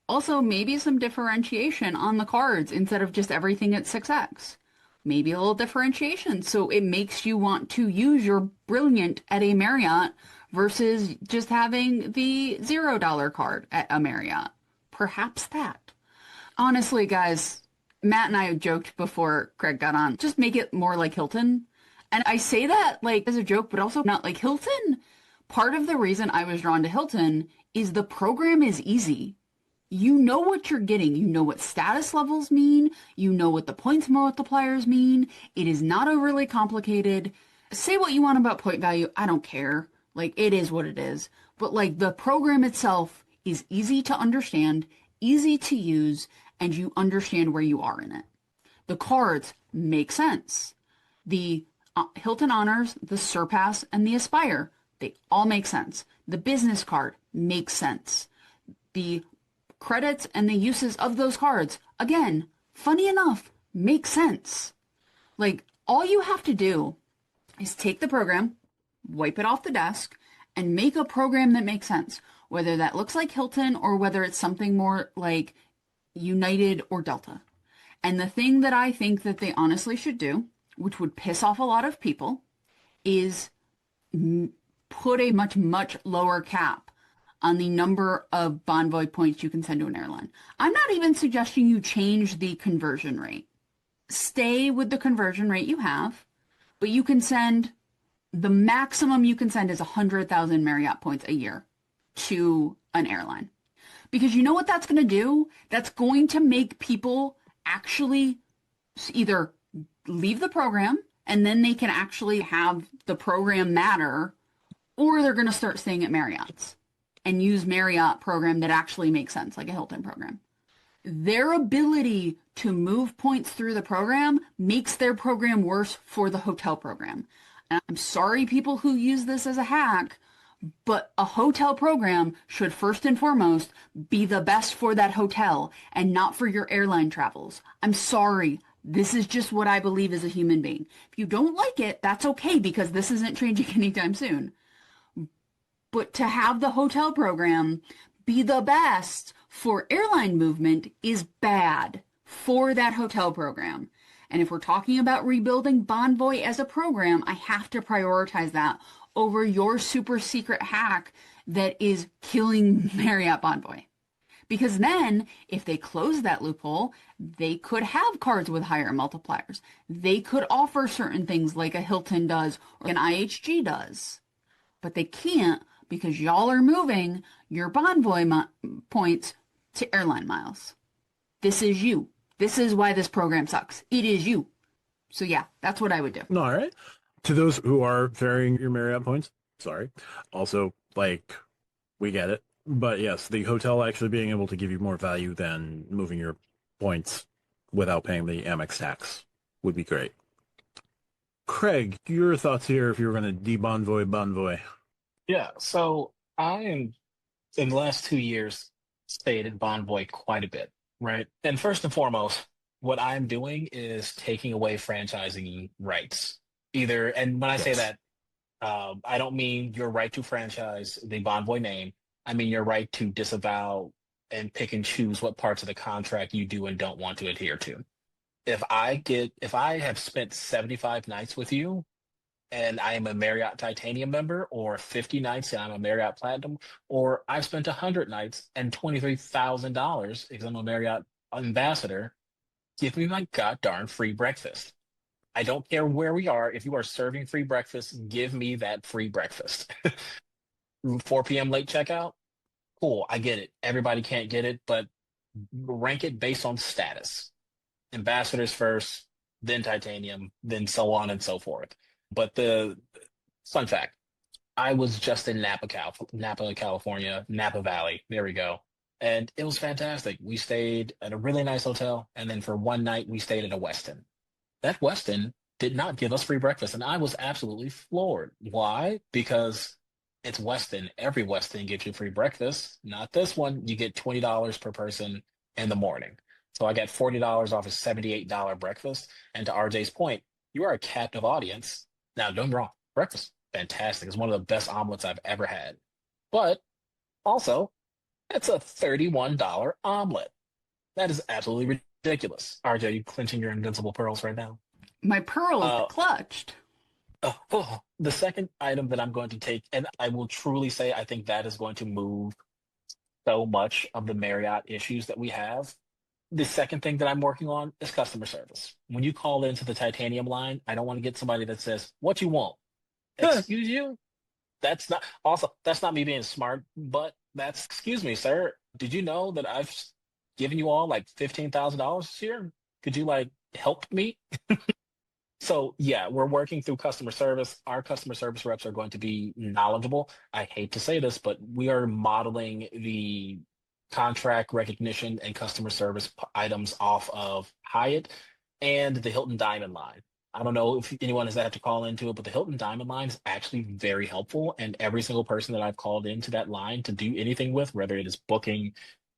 [SPEAKER 2] Also, maybe some differentiation on the cards instead of just everything at 6x. maybe a little differentiation. So it makes you want to use your Brilliant at a Marriott versus just having the $0 card at a Marriott. Perhaps that. Honestly, guys, Matt and I joked before Craig got on, just make it more like Hilton. And I say that like as a joke, but also not like Hilton. Part of the reason I was drawn to Hilton is the program is easy. You know what you're getting. You know what status levels mean. You know what the points multipliers mean. It is not overly complicated. Say what you want about point value. I don't care. Like, it is what it is. But like, the program itself is easy to understand, easy to use, and you understand where you are in it. The cards make sense. The Hilton Honors, the Surpass, and the Aspire, they all make sense. The business card makes sense. The credits and the uses of those cards, again, funny enough, make sense. Like, all you have to do is take the program, wipe it off the desk, and make a program that makes sense. Whether that looks like Hilton or whether it's something more like United or Delta. And the thing that I think that they honestly should do, which would piss off a lot of people, is put a much, much lower cap on the number of Bonvoy points you can send to an airline. I'm not even suggesting you change the conversion rate. Stay with the conversion rate you have, but you can send, the maximum you can send is 100,000 Marriott points a year to an airline. Because you know what that's going to do? That's going to make people actually either leave the program and then they can actually have the program matter, or they're going to start staying at Marriott's and use Marriott program that actually makes sense, like a Hilton program. Their ability to move points through the program makes their program worse for the hotel program. And I'm sorry, people who use this as a hack, but a hotel program should first and foremost be the best for that hotel and not for your airline travels. I'm sorry. This is just what I believe as a human being. If you don't like it, that's okay, because this isn't changing anytime soon. But to have the hotel program be the best for airline movement is bad for that hotel program. And if we're talking about rebuilding Bonvoy as a program, I have to prioritize that over your super secret hack that is killing Marriott Bonvoy. Because then, if they close that loophole, they could have cards with higher multipliers. They could offer certain things like a Hilton does or an IHG does. But they can't, because y'all are moving your Bonvoy points to airline miles. This is you. This is why this program sucks. It is you. So yeah, that's what I would do.
[SPEAKER 1] All right. To those who are varying your Marriott points, sorry. Also, like, we get it. But yes, the hotel actually being able to give you more value than moving your points without paying the Amex tax would be great. Craig, your thoughts here if you were going to de-Bonvoy Bonvoy?
[SPEAKER 3] Yeah, so I am, in the last 2 years, stayed at Bonvoy quite a bit, right? And first and foremost, what I'm doing is taking away franchising rights. Either, and when I say
[SPEAKER 1] Yes.
[SPEAKER 3] that, I don't mean your right to franchise the Bonvoy name. I mean your right to disavow and pick and choose what parts of the contract you do and don't want to adhere to. If I have spent 75 nights with you, and I am a Marriott Titanium member, or 50 nights and I'm a Marriott Platinum, or I've spent 100 nights and $23,000 because I'm a Marriott ambassador, give me my god darn free breakfast. I don't care where we are. If you are serving free breakfast, give me that free breakfast. 4 p.m. late checkout? Cool, I get it. Everybody can't get it, but rank it based on status. Ambassadors first, then Titanium, then so on and so forth. But the fun fact, I was just in Napa, California, Napa Valley. There we go. And it was fantastic. We stayed at a really nice hotel. And then for one night, we stayed at a Westin. That Westin did not give us free breakfast. And I was absolutely floored. Why? Because it's Westin. Every Westin gives you free breakfast. Not this one. You get $20 per person in the morning. So I got $40 off a $78 breakfast. And to RJ's point, you are a captive audience. Now, don't get me wrong, breakfast, fantastic. It's one of the best omelets I've ever had. But also, it's a $31 omelet. That is absolutely ridiculous. RJ, are you clenching your invincible pearls right now?
[SPEAKER 2] My pearl is
[SPEAKER 3] Uh,
[SPEAKER 2] clutched.
[SPEAKER 3] the second item that I'm going to take, and I will truly say, I think that is going to move so much of the Marriott issues that we have. The second thing that I'm working on is customer service. When you call into the titanium line, I don't want to get somebody that says, "What you want?" Excuse you? That's not me being smart, but that's, excuse me, sir. Did you know that I've given you all like $15,000 this year? Could you like help me? So yeah, we're working through customer service. Our customer service reps are going to be knowledgeable. I hate to say this, but we are modeling the contract recognition and customer service items off of Hyatt and the Hilton Diamond line. I don't know if anyone has had to call into it, but the Hilton Diamond line is actually very helpful. And every single person that I've called into that line to do anything with, whether it is booking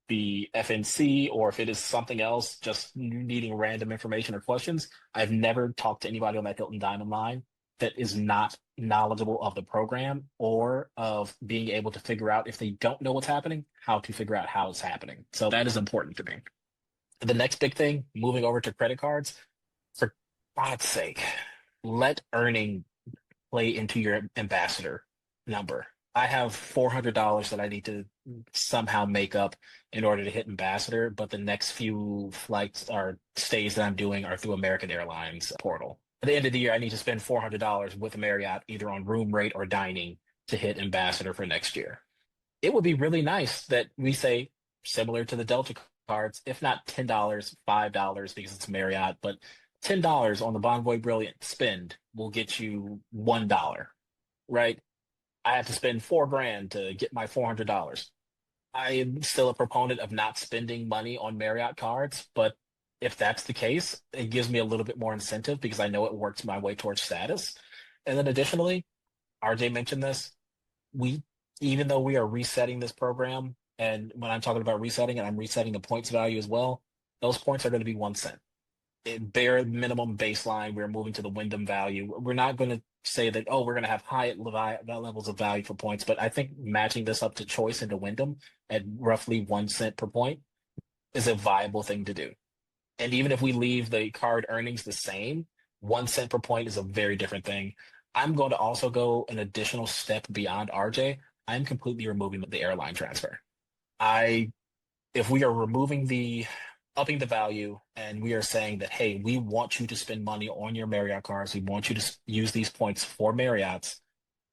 [SPEAKER 3] the FNC or if it is something else, just needing random information or questions, I've never talked to anybody on that Hilton Diamond line that is not knowledgeable of the program or of being able to figure out if they don't know what's happening, how to figure out how it's happening. So that is important to me. The next big thing, moving over to credit cards, for God's sake, let earning play into your ambassador number. I have $400 that I need to somehow make up in order to hit ambassador, but the next few flights or stays that I'm doing are through American Airlines portal. At the end of the year, I need to spend $400 with Marriott either on room rate or dining to hit ambassador for next year. It would be really nice that we say, similar to the Delta cards, if not $10, $5 because it's Marriott, but $10 on the Bonvoy Brilliant spend will get you $1, right? I have to spend 4 grand to get my $400. I am still a proponent of not spending money on Marriott cards, but if that's the case, it gives me a little bit more incentive because I know it works my way towards status. And then additionally, RJ mentioned this, we even though we are resetting this program, and when I'm talking about resetting and I'm resetting the points value as well, those points are going to be 1 cent. Bare minimum baseline, we're moving to the Wyndham value. We're not going to say that, oh, we're going to have high levels of value for points, but I think matching this up to Choice into Wyndham at roughly 1 cent per point is a viable thing to do. And even if we leave the card earnings the same, 1 cent per point is a very different thing. I'm going to also go an additional step beyond RJ. I'm completely removing the airline transfer. I If we are removing the upping the value and we are saying that, hey, we want you to spend money on your Marriott cards, we want you to use these points for Marriott's,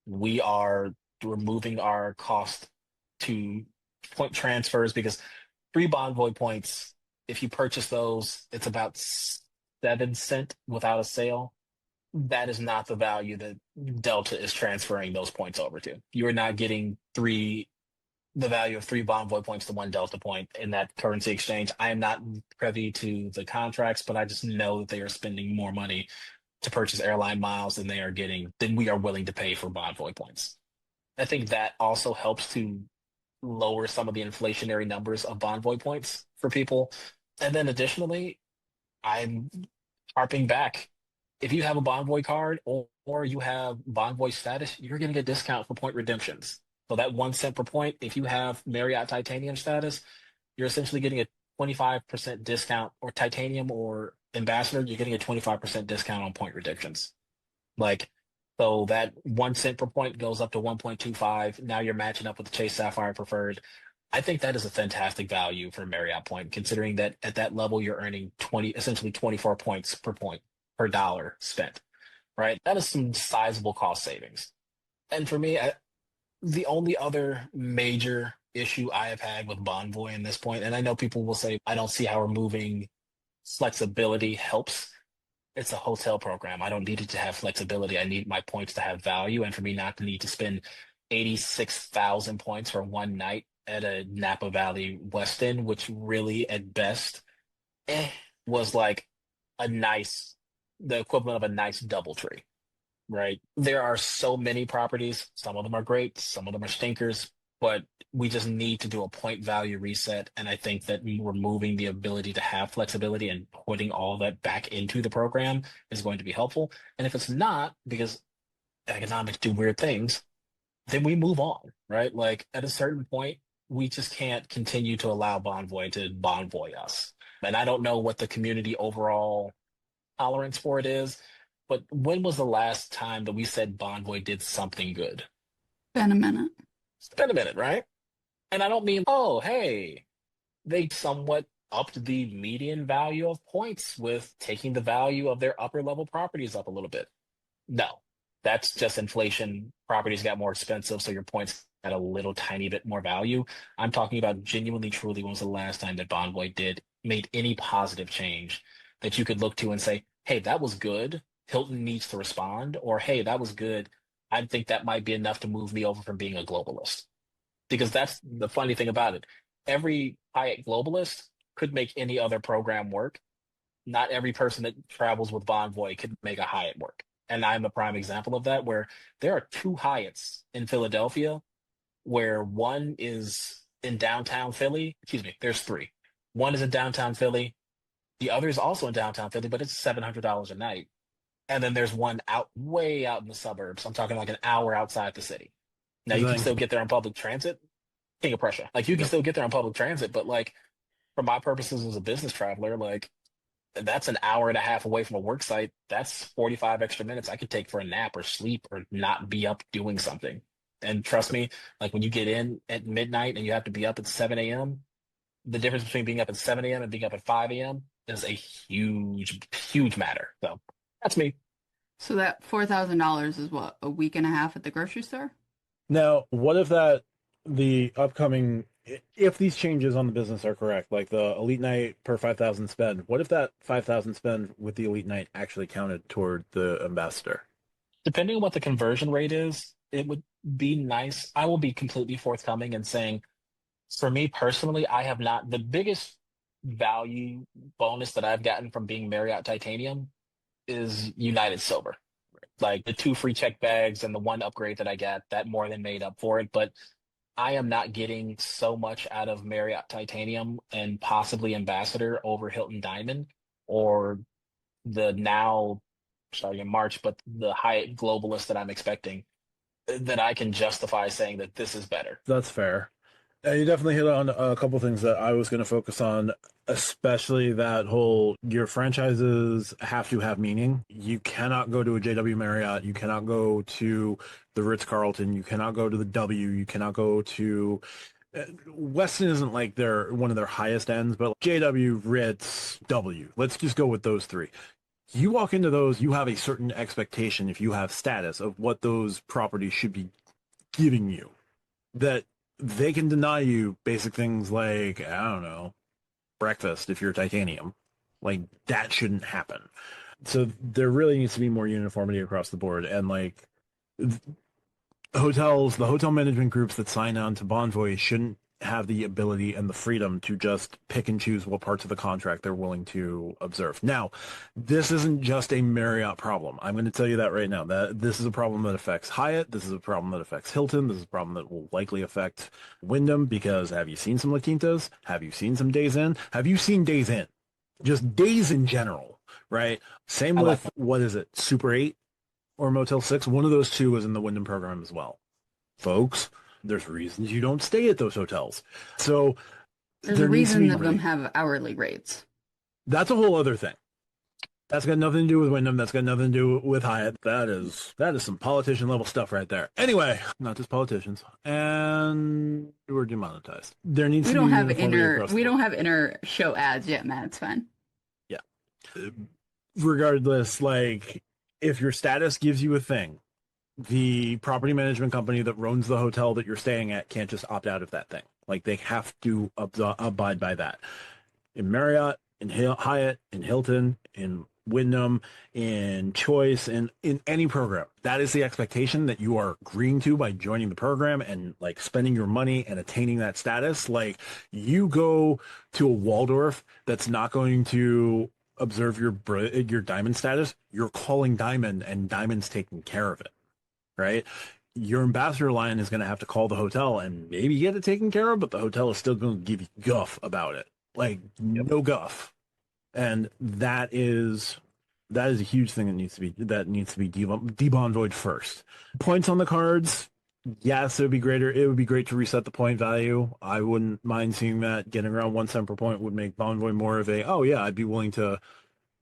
[SPEAKER 3] we are removing our cost to point transfers because free Bonvoy points, if you purchase those, it's about 7 cent without a sale. That is not the value that Delta is transferring those points over to. You are not getting the value of 3 Bonvoy points to 1 Delta point in that currency exchange. I am not privy to the contracts, but I just know that they are spending more money to purchase airline miles than we are willing to pay for Bonvoy points. I think that also helps to lower some of the inflationary numbers of Bonvoy points for people. And then additionally, I'm harping back. If you have a Bonvoy card or you have Bonvoy status, you're getting a discount for point redemptions. So that 1 cent per point, if you have Marriott Titanium status, you're essentially getting a 25% discount, or Titanium or Ambassador, you're getting a 25% discount on point redemptions. Like, so that 1 cent per point goes up to 1.25. Now you're matching up with the Chase Sapphire Preferred. I think that is a fantastic value for Marriott Point, considering that at that level you're earning essentially 24 points per point per dollar spent, right? That is some sizable cost savings. And for me, the only other major issue I have had with Bonvoy in this point, and I know people will say, I don't see how removing flexibility helps. It's a hotel program. I don't need it to have flexibility. I need my points to have value, and for me not to need to spend 86,000 points for one night at a Napa Valley Westin, which really at best was like the equivalent of a nice DoubleTree, right? There are so many properties. Some of them are great, some of them are stinkers, but we just need to do a point value reset. And I think that removing the ability to have flexibility and putting all that back into the program is going to be helpful. And if it's not, because economics do weird things, then we move on, right? Like at a certain point, we just can't continue to allow Bonvoy to Bonvoy us. And I don't know what the community overall tolerance for it is. But when was the last time that we said Bonvoy did something good?
[SPEAKER 2] Been a minute.
[SPEAKER 3] It's been a minute, right? And I don't mean, oh, hey, they somewhat upped the median value of points with taking the value of their upper level properties up a little bit. No, that's just inflation. Properties got more expensive, so your points got a little tiny bit more value. I'm talking about genuinely, truly, when was the last time that Bonvoy made any positive change that you could look to and say, hey, that was good. Hilton needs to respond, or hey, that was good. I think that might be enough to move me over from being a globalist. Because that's the funny thing about it. Every Hyatt globalist could make any other program work. Not every person that travels with Bonvoy could make a Hyatt work. And I'm a prime example of that, where there are two Hyatts in Philadelphia, where one is in downtown Philly. Excuse me, there's three. One is in downtown Philly. The other is also in downtown Philly, but it's $700 a night. And then there's one way out in the suburbs. I'm talking like an hour outside the city. Now you can still get there on public transit. King of Prussia. Like you can still get there on public transit, but like for my purposes as a business traveler, like that's an hour and a half away from a work site. That's 45 extra minutes I could take for a nap or sleep or not be up doing something. And trust me, like when you get in at midnight and you have to be up at 7 a.m., the difference between being up at 7 a.m. and being up at 5 a.m. is a huge, huge matter. So that's me.
[SPEAKER 2] So that $4,000 is what, a week and a half at the grocery store?
[SPEAKER 1] Now, what if if these changes on the business are correct, like the elite night per 5,000 spend, what if that 5,000 spend with the elite night actually counted toward the ambassador?
[SPEAKER 3] Depending on what the conversion rate is, it would be nice. I will be completely forthcoming and saying, for me personally, I have not, the biggest value bonus that I've gotten from being Marriott Titanium is United Silver. Like the two free check bags and the one upgrade that I got, that more than made up for it. But I am not getting so much out of Marriott Titanium and possibly Ambassador over Hilton Diamond or the now starting in March, but the Hyatt Globalist that I'm expecting, that I can justify saying that this is better.
[SPEAKER 1] That's fair. You definitely hit on a couple things that I was going to focus on, especially that whole your franchises have to have meaning. You cannot go to a JW Marriott. You cannot go to the Ritz-Carlton. You cannot go to the W. You cannot go to Westin isn't like one of their highest ends, but JW, Ritz, W. Let's just go with those three. You walk into those, you have a certain expectation if you have status of what those properties should be giving you. That they can deny you basic things like, I don't know, breakfast if you're titanium. Like, that shouldn't happen. So there really needs to be more uniformity across the board. And like hotels, the hotel management groups that sign on to Bonvoy shouldn't have the ability and the freedom to just pick and choose what parts of the contract they're willing to observe. Now, this isn't just a Marriott problem. I'm going to tell you that right now. That this is a problem that affects Hyatt. This is a problem that affects Hilton. This is a problem that will likely affect Wyndham, because have you seen some La Quintas? Have you seen some Days Inn? Have you seen Days Inn? Just days in general, right? Same with, what is it, Super 8 or Motel 6? One of those two was in the Wyndham program as well. Folks, there's reasons you don't stay at those hotels. So
[SPEAKER 2] there's a reason that them have hourly rates.
[SPEAKER 1] That's a whole other thing. That's got nothing to do with Wyndham. That's got nothing to do with Hyatt. That is some politician level stuff right there. Anyway, not just politicians. And we're demonetized. There needs to be
[SPEAKER 2] we don't have inner show ads yet, Matt. It's fine.
[SPEAKER 1] Yeah. Regardless, like if your status gives you a thing, the property management company that runs the hotel that you're staying at can't just opt out of that thing. Like they have to abide by that. In Marriott, in Hyatt, in Hilton, in Wyndham, in Choice, in any program, that is the expectation that you are agreeing to by joining the program and like spending your money and attaining that status. Like you go to a Waldorf that's not going to observe your Diamond status, you're calling Diamond and Diamond's taking care of it. Right? Your ambassador line is going to have to call the hotel and maybe get it taken care of, but the hotel is still going to give you guff about it. Like no guff. And that is a huge thing that needs to be debonvoid first. Points on the cards. Yes, it would be greater. It would be great to reset the point value. I wouldn't mind seeing that. Getting around 1 cent per point would make Bonvoy more of a, oh yeah, I'd be willing to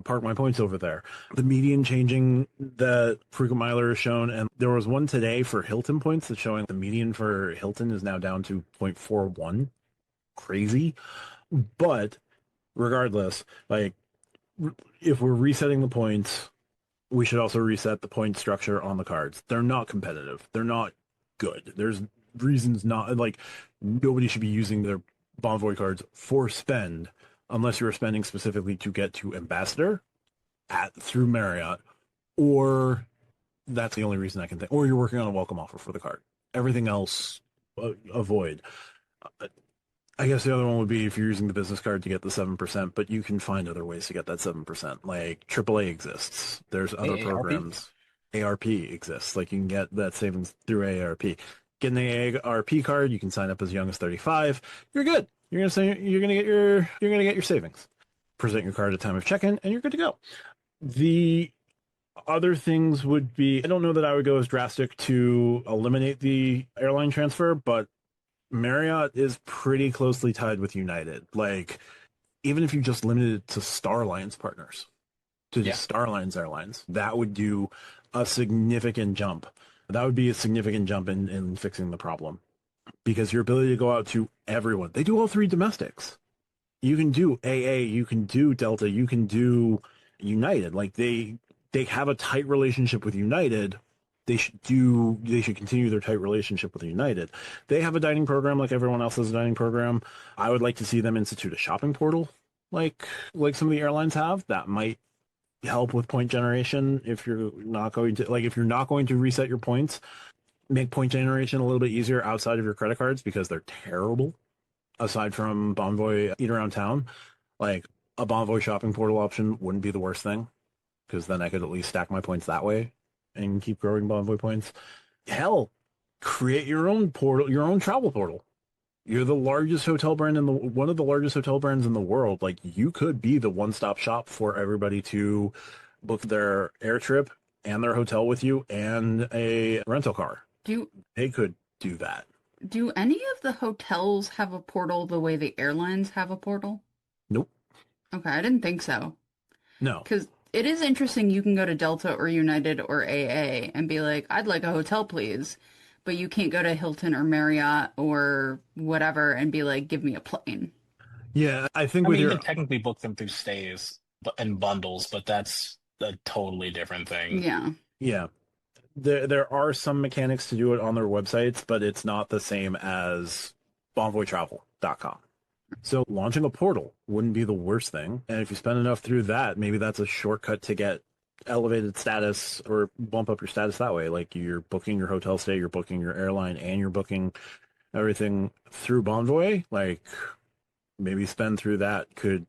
[SPEAKER 1] park my points over there. The median changing that frequent miler is shown, and there was one today for Hilton points that's showing the median for Hilton is now down to 0.41. Crazy. But regardless, like if we're resetting the points, we should also reset the point structure on the cards. They're not competitive. They're not good. There's reasons not, like, nobody should be using their Bonvoy cards for spend unless you're spending specifically to get to Ambassador through Marriott, or that's the only reason I can think, or you're working on a welcome offer for the card. Everything else, avoid. I guess the other one would be if you're using the business card to get the 7%, but you can find other ways to get that 7%. Like AAA exists. There's other
[SPEAKER 3] AARP?
[SPEAKER 1] programs. ARP exists. Like you can get that savings through ARP. Get an ARP card. You can sign up as young as 35. You're good. You're gonna get your savings. Present your card at time of check-in, and you're good to go. The other things would be, I don't know that I would go as drastic to eliminate the airline transfer, but Marriott is pretty closely tied with United. Like, even if you just limited it to Star Alliance partners, to just Star Alliance Airlines, that would do a significant jump. That would be a significant jump in fixing the problem. Because your ability to go out to everyone, they do all three domestics. You can do AA, you can do Delta, you can do United. Like, they have a tight relationship with United. They should continue their tight relationship with United. They have a dining program like everyone else has a dining program. I would like to see them institute a shopping portal like some of the airlines have. That might help with point generation if you're not going to reset your points. Make point generation a little bit easier outside of your credit cards because they're terrible. Aside from Bonvoy Eat Around Town, like a Bonvoy shopping portal option wouldn't be the worst thing because then I could at least stack my points that way and keep growing Bonvoy points. Hell, create your own portal, your own travel portal. You're the largest hotel brand one of the largest hotel brands in the world. Like, you could be the one-stop shop for everybody to book their air trip and their hotel with you and a rental car. They could do that.
[SPEAKER 2] Do any of the hotels have a portal the way the airlines have a portal?
[SPEAKER 1] Nope.
[SPEAKER 2] Okay, I didn't think so.
[SPEAKER 1] No.
[SPEAKER 2] Because it is interesting you can go to Delta or United or AA and be like, I'd like a hotel, please. But you can't go to Hilton or Marriott or whatever and be like, give me a plane.
[SPEAKER 1] Yeah, I think
[SPEAKER 3] you can technically book them through stays and bundles, but that's a totally different thing.
[SPEAKER 2] Yeah.
[SPEAKER 1] Yeah. There are some mechanics to do it on their websites, but it's not the same as bonvoytravel.com. So launching a portal wouldn't be the worst thing. And if you spend enough through that, maybe that's a shortcut to get elevated status or bump up your status that way. Like, you're booking your hotel stay, you're booking your airline, and you're booking everything through Bonvoy. Like, maybe spend through that could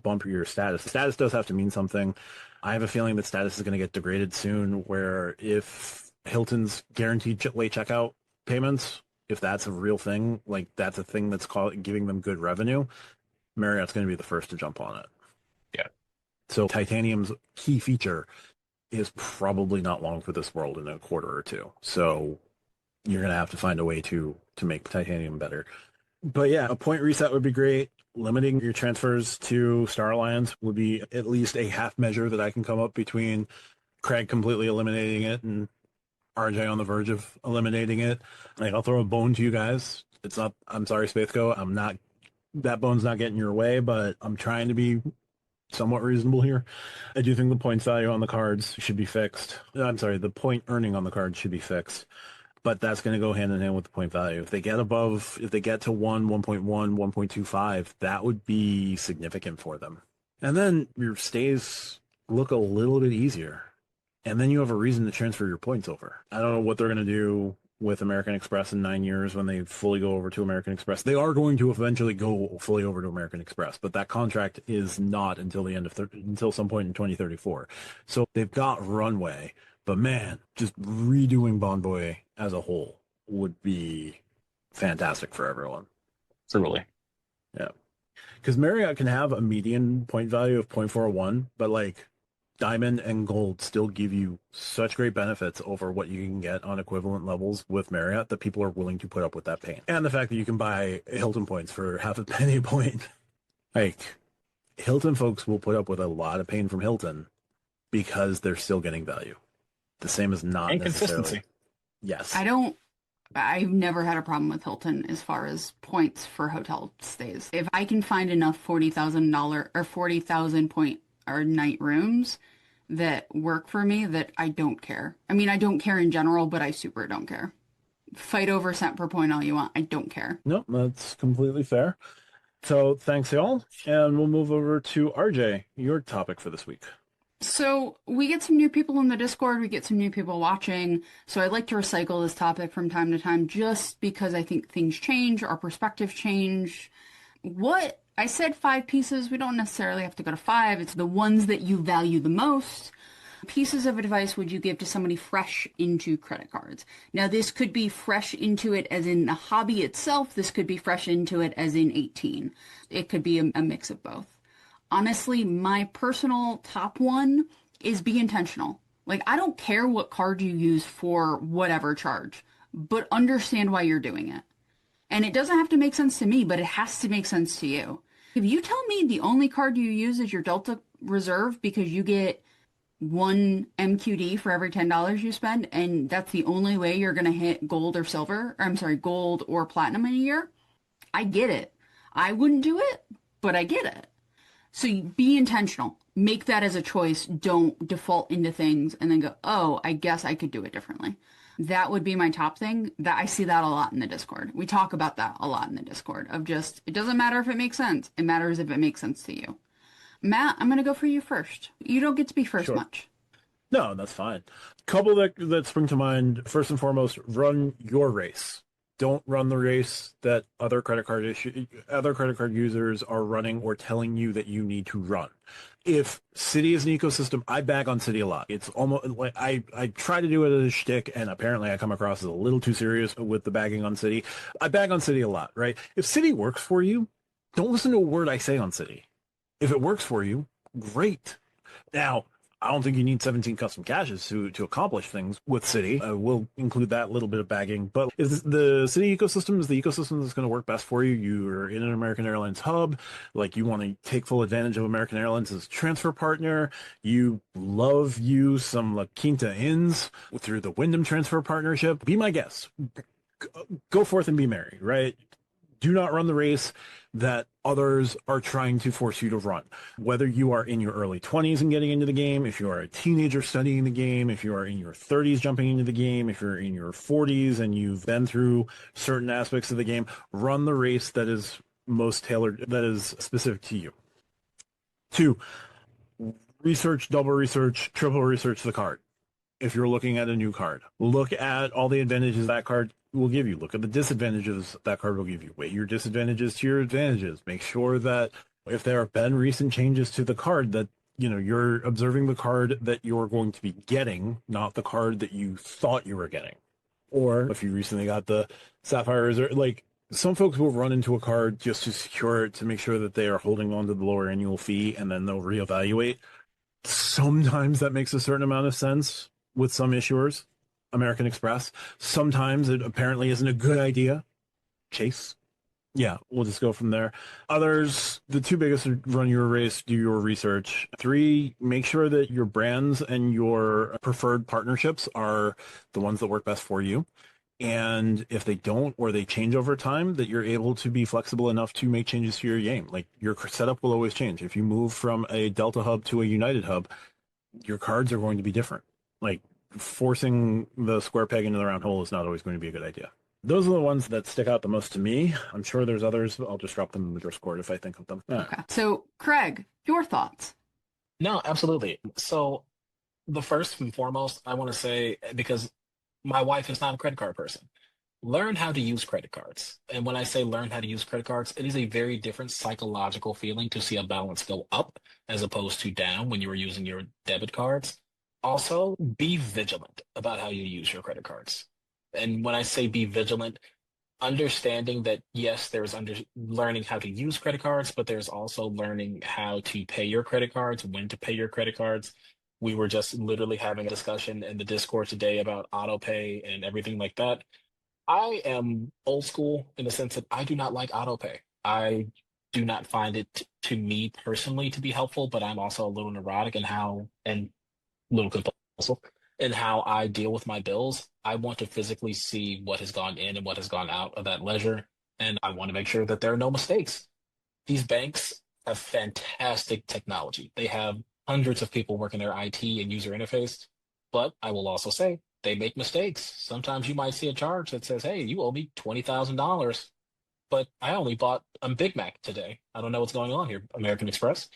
[SPEAKER 1] bump your status. Status does have to mean something. I have a feeling that status is going to get degraded soon, where if Hilton's guaranteed late checkout payments, if that's a real thing, like that's a thing that's giving them good revenue, Marriott's going to be the first to jump on it.
[SPEAKER 3] Yeah.
[SPEAKER 1] So Titanium's key feature is probably not long for this world in a quarter or two. So you're going to have to find a way to make Titanium better. But yeah, a point reset would be great. Limiting your transfers to Star Alliance would be at least a half measure that I can come up between Craig completely eliminating it and RJ on the verge of eliminating it. Like, I'll throw a bone to you guys. I'm sorry, Spaceco. That bone's not getting your way, but I'm trying to be somewhat reasonable here. I do think the points value on the cards should be fixed. I'm sorry, the point earning on the cards should be fixed. But that's going to go hand in hand with the point value. If they get to 1.1, 1.25, that would be significant for them. And then your stays look a little bit easier. And then you have a reason to transfer your points over. I don't know what they're going to do with American Express in 9 years when they fully go over to American Express. They are going to eventually go fully over to American Express, but that contract is not until the end of until some point in 2034. So they've got runway. But man, just redoing Bonvoy as a whole would be fantastic for everyone.
[SPEAKER 3] Truly.
[SPEAKER 1] Yeah. Because Marriott can have a median point value of 0.41, but like Diamond and Gold still give you such great benefits over what you can get on equivalent levels with Marriott that people are willing to put up with that pain. And the fact that you can buy Hilton points for half a penny a point. Like, Hilton folks will put up with a lot of pain from Hilton because they're still getting value. The same as not
[SPEAKER 3] And
[SPEAKER 1] necessarily.
[SPEAKER 3] consistency.
[SPEAKER 1] Yes.
[SPEAKER 2] I've never had a problem with Hilton as far as points for hotel stays. If I can find enough $40,000 or 40,000 point or night rooms that work for me, that I don't care. I mean, I don't care in general, but I super don't care. Fight over cent per point all you want. I don't care.
[SPEAKER 1] No, that's completely fair. So thanks, y'all. And we'll move over to RJ, your topic for this week.
[SPEAKER 2] So we get some new people in the Discord, we get some new people watching. So I'd like to recycle this topic from time to time just because I think things change, our perspectives change. What I said 5 pieces, we don't necessarily have to go to 5. It's the ones that you value the most. Pieces of advice would you give to somebody fresh into credit cards? Now, this could be fresh into it as in the hobby itself. This could be fresh into it as in 18. It could be a mix of both. Honestly, my personal top one is be intentional. Like, I don't care what card you use for whatever charge, but understand why you're doing it. And it doesn't have to make sense to me, but it has to make sense to you. If you tell me the only card you use is your Delta Reserve because you get 1 MQD for every $10 you spend, and that's the only way you're going to hit gold or silver, or I'm sorry, gold or platinum in a year, I get it. I wouldn't do it, but I get it. So be intentional. Make that as a choice. Don't default into things and then go, oh, I guess I could do it differently. That would be my top thing. That I see that a lot in the Discord. We talk about that a lot in the Discord of just, it doesn't matter if it makes sense. It matters if it makes sense to you. Matt, I'm going to go for you first. You don't get to be first
[SPEAKER 1] Sure.
[SPEAKER 2] much.
[SPEAKER 1] No, that's fine. Couple that spring to mind. First and foremost, run your race. Don't run the race that other credit card users are running or telling you that you need to run. If Citi is an ecosystem, I bag on Citi a lot. It's almost like I try to do it as a shtick, and apparently I come across as a little too serious with the bagging on Citi. I bag on Citi a lot, right? If Citi works for you, don't listen to a word I say on Citi. If it works for you, great. Now, I don't think you need 17 custom caches to accomplish things with Citi. We'll include that little bit of bagging. But if the Citi ecosystem is the ecosystem that's going to work best for you, you're in an American Airlines hub, like you want to take full advantage of American Airlines as a transfer partner, you love some La Quinta Inns through the Wyndham transfer partnership, be my guest. Go forth and be merry, right? Do not run the race that others are trying to force you to run. Whether you are in your early 20s and getting into the game, if you are a teenager studying the game, if you are in your 30s jumping into the game, if you're in your 40s and you've been through certain aspects of the game, run the race that is most tailored, that is specific to you. 2, research, double research, triple research the card. If you're looking at a new card, look at all the advantages that card will give you. Look at the disadvantages that card will give you. Weigh your disadvantages to your advantages. Make sure that if there have been recent changes to the card, that you're observing the card that you're going to be getting, not the card that you thought you were getting. Or if you recently got the Sapphire Reserve, like some folks will run into a card just to secure it, to make sure that they are holding on to the lower annual fee, and then they'll reevaluate. Sometimes that makes a certain amount of sense with some issuers. American Express. Sometimes it apparently isn't a good idea. Chase. Yeah, we'll just go from there. Others, the 2 biggest are run your race, do your research. 3, make sure that your brands and your preferred partnerships are the ones that work best for you. And if they don't, or they change over time, that you're able to be flexible enough to make changes to your game. Like, your setup will always change. If you move from a Delta hub to a United hub, your cards are going to be different. Like, forcing the square peg into the round hole is not always going to be a good idea. Those are the ones that stick out the most to me. I'm sure there's others. I'll just drop them in the Discord if I think of them.
[SPEAKER 2] Okay. So, Craig, your thoughts?
[SPEAKER 3] No, absolutely. So the first and foremost, I want to say, because my wife is not a credit card person, learn how to use credit cards. And when I say learn how to use credit cards, it is a very different psychological feeling to see a balance go up as opposed to down when you were using your debit cards. Also, be vigilant about how you use your credit cards. And when I say be vigilant, understanding that, yes, there's learning how to use credit cards, but there's also learning how to pay your credit cards, when to pay your credit cards. We were just literally having a discussion in the Discord today about auto pay and everything like that. I am old school in the sense that I do not like auto pay. I do not find it to me personally to be helpful, but I'm also a little neurotic in how and a little compulsive in how I deal with my bills. I want to physically see what has gone in and what has gone out of that ledger, and I want to make sure that there are no mistakes. These banks have fantastic technology. They have hundreds of people working their IT and user interface, but I will also say they make mistakes. Sometimes you might see a charge that says, "Hey, you owe me $20,000." But I only bought a Big Mac today. I don't know what's going on here, American Express.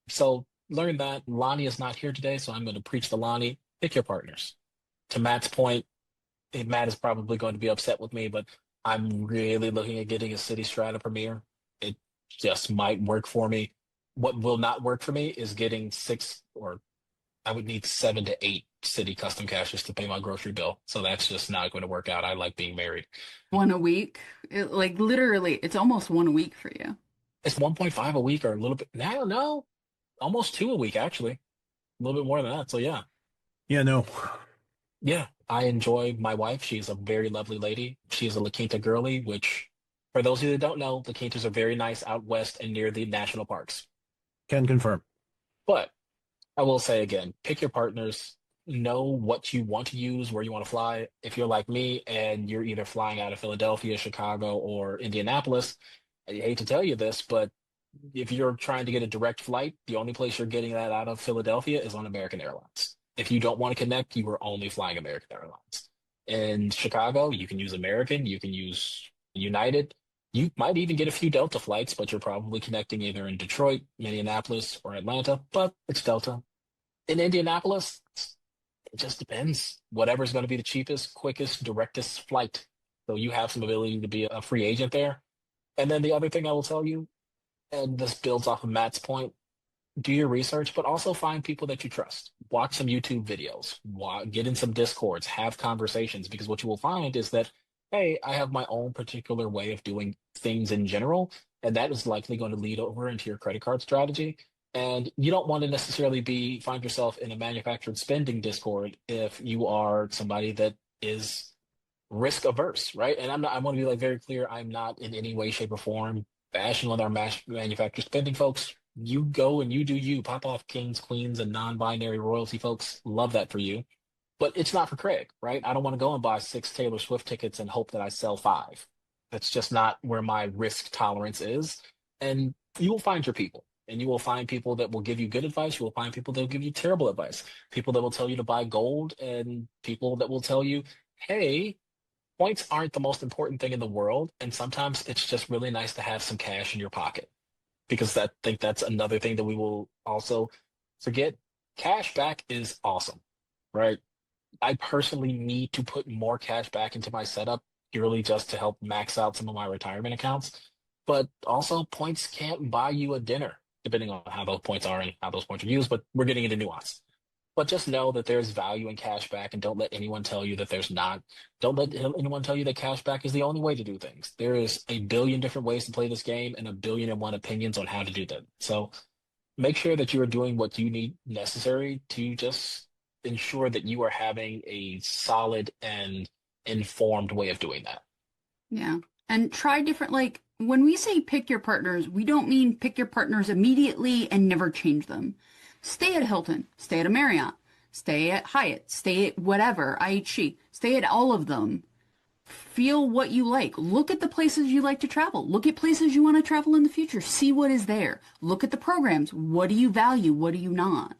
[SPEAKER 3] So learn that Lonnie is not here today, so I'm going to preach to Lonnie. Pick your partners. To Matt's point, Matt is probably going to be upset with me, but I'm really looking at getting a City Strata Premier. It just might work for me. What will not work for me is getting six, or I would need 7 to 8 City custom caches to pay my grocery bill. So that's just not going to work out. I like being married.
[SPEAKER 2] One a week. Like literally, it's almost one a week for you.
[SPEAKER 3] It's 1.5 a week or a little bit. No, almost 2 a week, actually. A little bit more than that. So yeah.
[SPEAKER 1] Yeah, no.
[SPEAKER 3] Yeah, I enjoy my wife. She's a very lovely lady. She's a La Quinta girly, which, for those of you that don't know, La Quintas are very nice out west and near the national parks.
[SPEAKER 1] Can confirm.
[SPEAKER 3] But I will say again, pick your partners, know what you want to use, where you want to fly. If you're like me and you're either flying out of Philadelphia, Chicago, or Indianapolis, I hate to tell you this, but if you're trying to get a direct flight, the only place you're getting that out of Philadelphia is on American Airlines. If you don't want to connect, you are only flying American Airlines. In Chicago, you can use American, you can use United. You might even get a few Delta flights, but you're probably connecting either in Detroit, Minneapolis, or Atlanta, but it's Delta. In Indianapolis, it just depends. Whatever's going to be the cheapest, quickest, directest flight. So you have some ability to be a free agent there. And then the other thing I will tell you, and this builds off of Matt's point, do your research, but also find people that you trust. Watch some YouTube videos, get in some Discords, have conversations, because what you will find is that, hey, I have my own particular way of doing things in general, and that is likely going to lead over into your credit card strategy. And you don't want to necessarily find yourself in a manufactured spending Discord if you are somebody that is risk averse, right? And I want to be like very clear. I'm not in any way, shape, or form bashing on our manufactured spending folks. You go and you do you. Pop off kings, queens, and non-binary royalty folks. Love that for you. But it's not for Craig, right? I don't want to go and buy 6 Taylor Swift tickets and hope that I sell 5. That's just not where my risk tolerance is. And you will find your people. And you will find people that will give you good advice. You will find people that will give you terrible advice. People that will tell you to buy gold, and people that will tell you, hey, points aren't the most important thing in the world. And sometimes it's just really nice to have some cash in your pocket. Because I think that's another thing that we will also forget. Cash back is awesome, right? I personally need to put more cash back into my setup purely just to help max out some of my retirement accounts. But also, points can't buy you a dinner, depending on how those points are and how those points are used. But we're getting into nuance. But just know that there's value in cash back, and don't let anyone tell you that there's not. Don't let anyone tell you that cash back is the only way to do things. There is a billion different ways to play this game and a billion and one opinions on how to do that. So make sure that you are doing what you need necessary to just ensure that you are having a solid and informed way of doing that.
[SPEAKER 2] Yeah. And try different, like when we say pick your partners, we don't mean pick your partners immediately and never change them. Stay at Hilton, stay at a Marriott, stay at Hyatt, stay at whatever, IHG, stay at all of them. Feel what you like. Look at the places you like to travel. Look at places you want to travel in the future. See what is there. Look at the programs. What do you value? What do you not?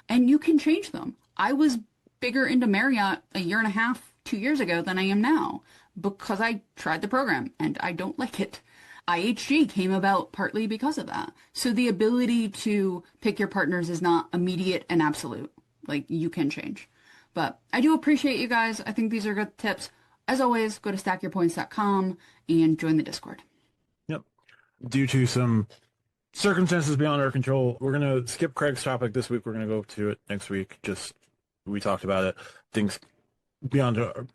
[SPEAKER 2] And you can change them. I was bigger into Marriott a year and a half, 2 years ago than I am now because I tried the program and I don't like it. IHG came about partly because of that. So the ability to pick your partners is not immediate and absolute. Like, you can change. But I do appreciate you guys. I think these are good tips. As always, go to stackyourpoints.com and join the Discord.
[SPEAKER 1] Yep. Due to some circumstances beyond our control, we're going to skip Craig's topic this week. We're going to go to it next week. We talked about it. Things beyond our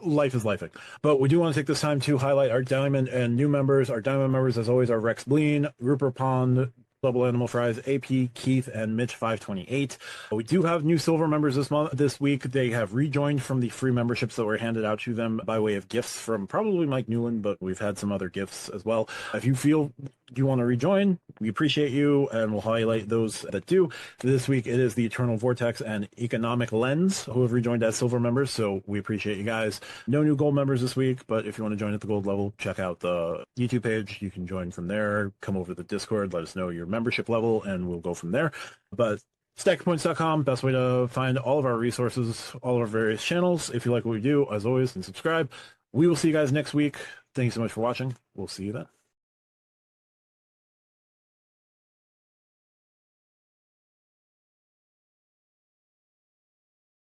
[SPEAKER 1] life is lifing. But we do want to take this time to highlight our Diamond and new members. Our Diamond members, as always, are Rex Bleen, Rupert Pond, Double Animal Fries, AP, Keith, and Mitch 528. We do have new silver members this week. They have rejoined from the free memberships that were handed out to them by way of gifts from probably Mike Newland, but we've had some other gifts as well. If you feel you want to rejoin, we appreciate you, and we'll highlight those that do. This week, it is the Eternal Vortex and Economic Lens who have rejoined as silver members, so we appreciate you guys. No new gold members this week, but if you want to join at the gold level, check out the YouTube page. You can join from there. Come over to the Discord, let us know your membership level, and we'll go from there. But StackPoints.com, best way to find all of our resources, all of our various channels. If you like what we do, as always, and subscribe. We will see you guys next week. Thank you so much for watching. We'll see you then.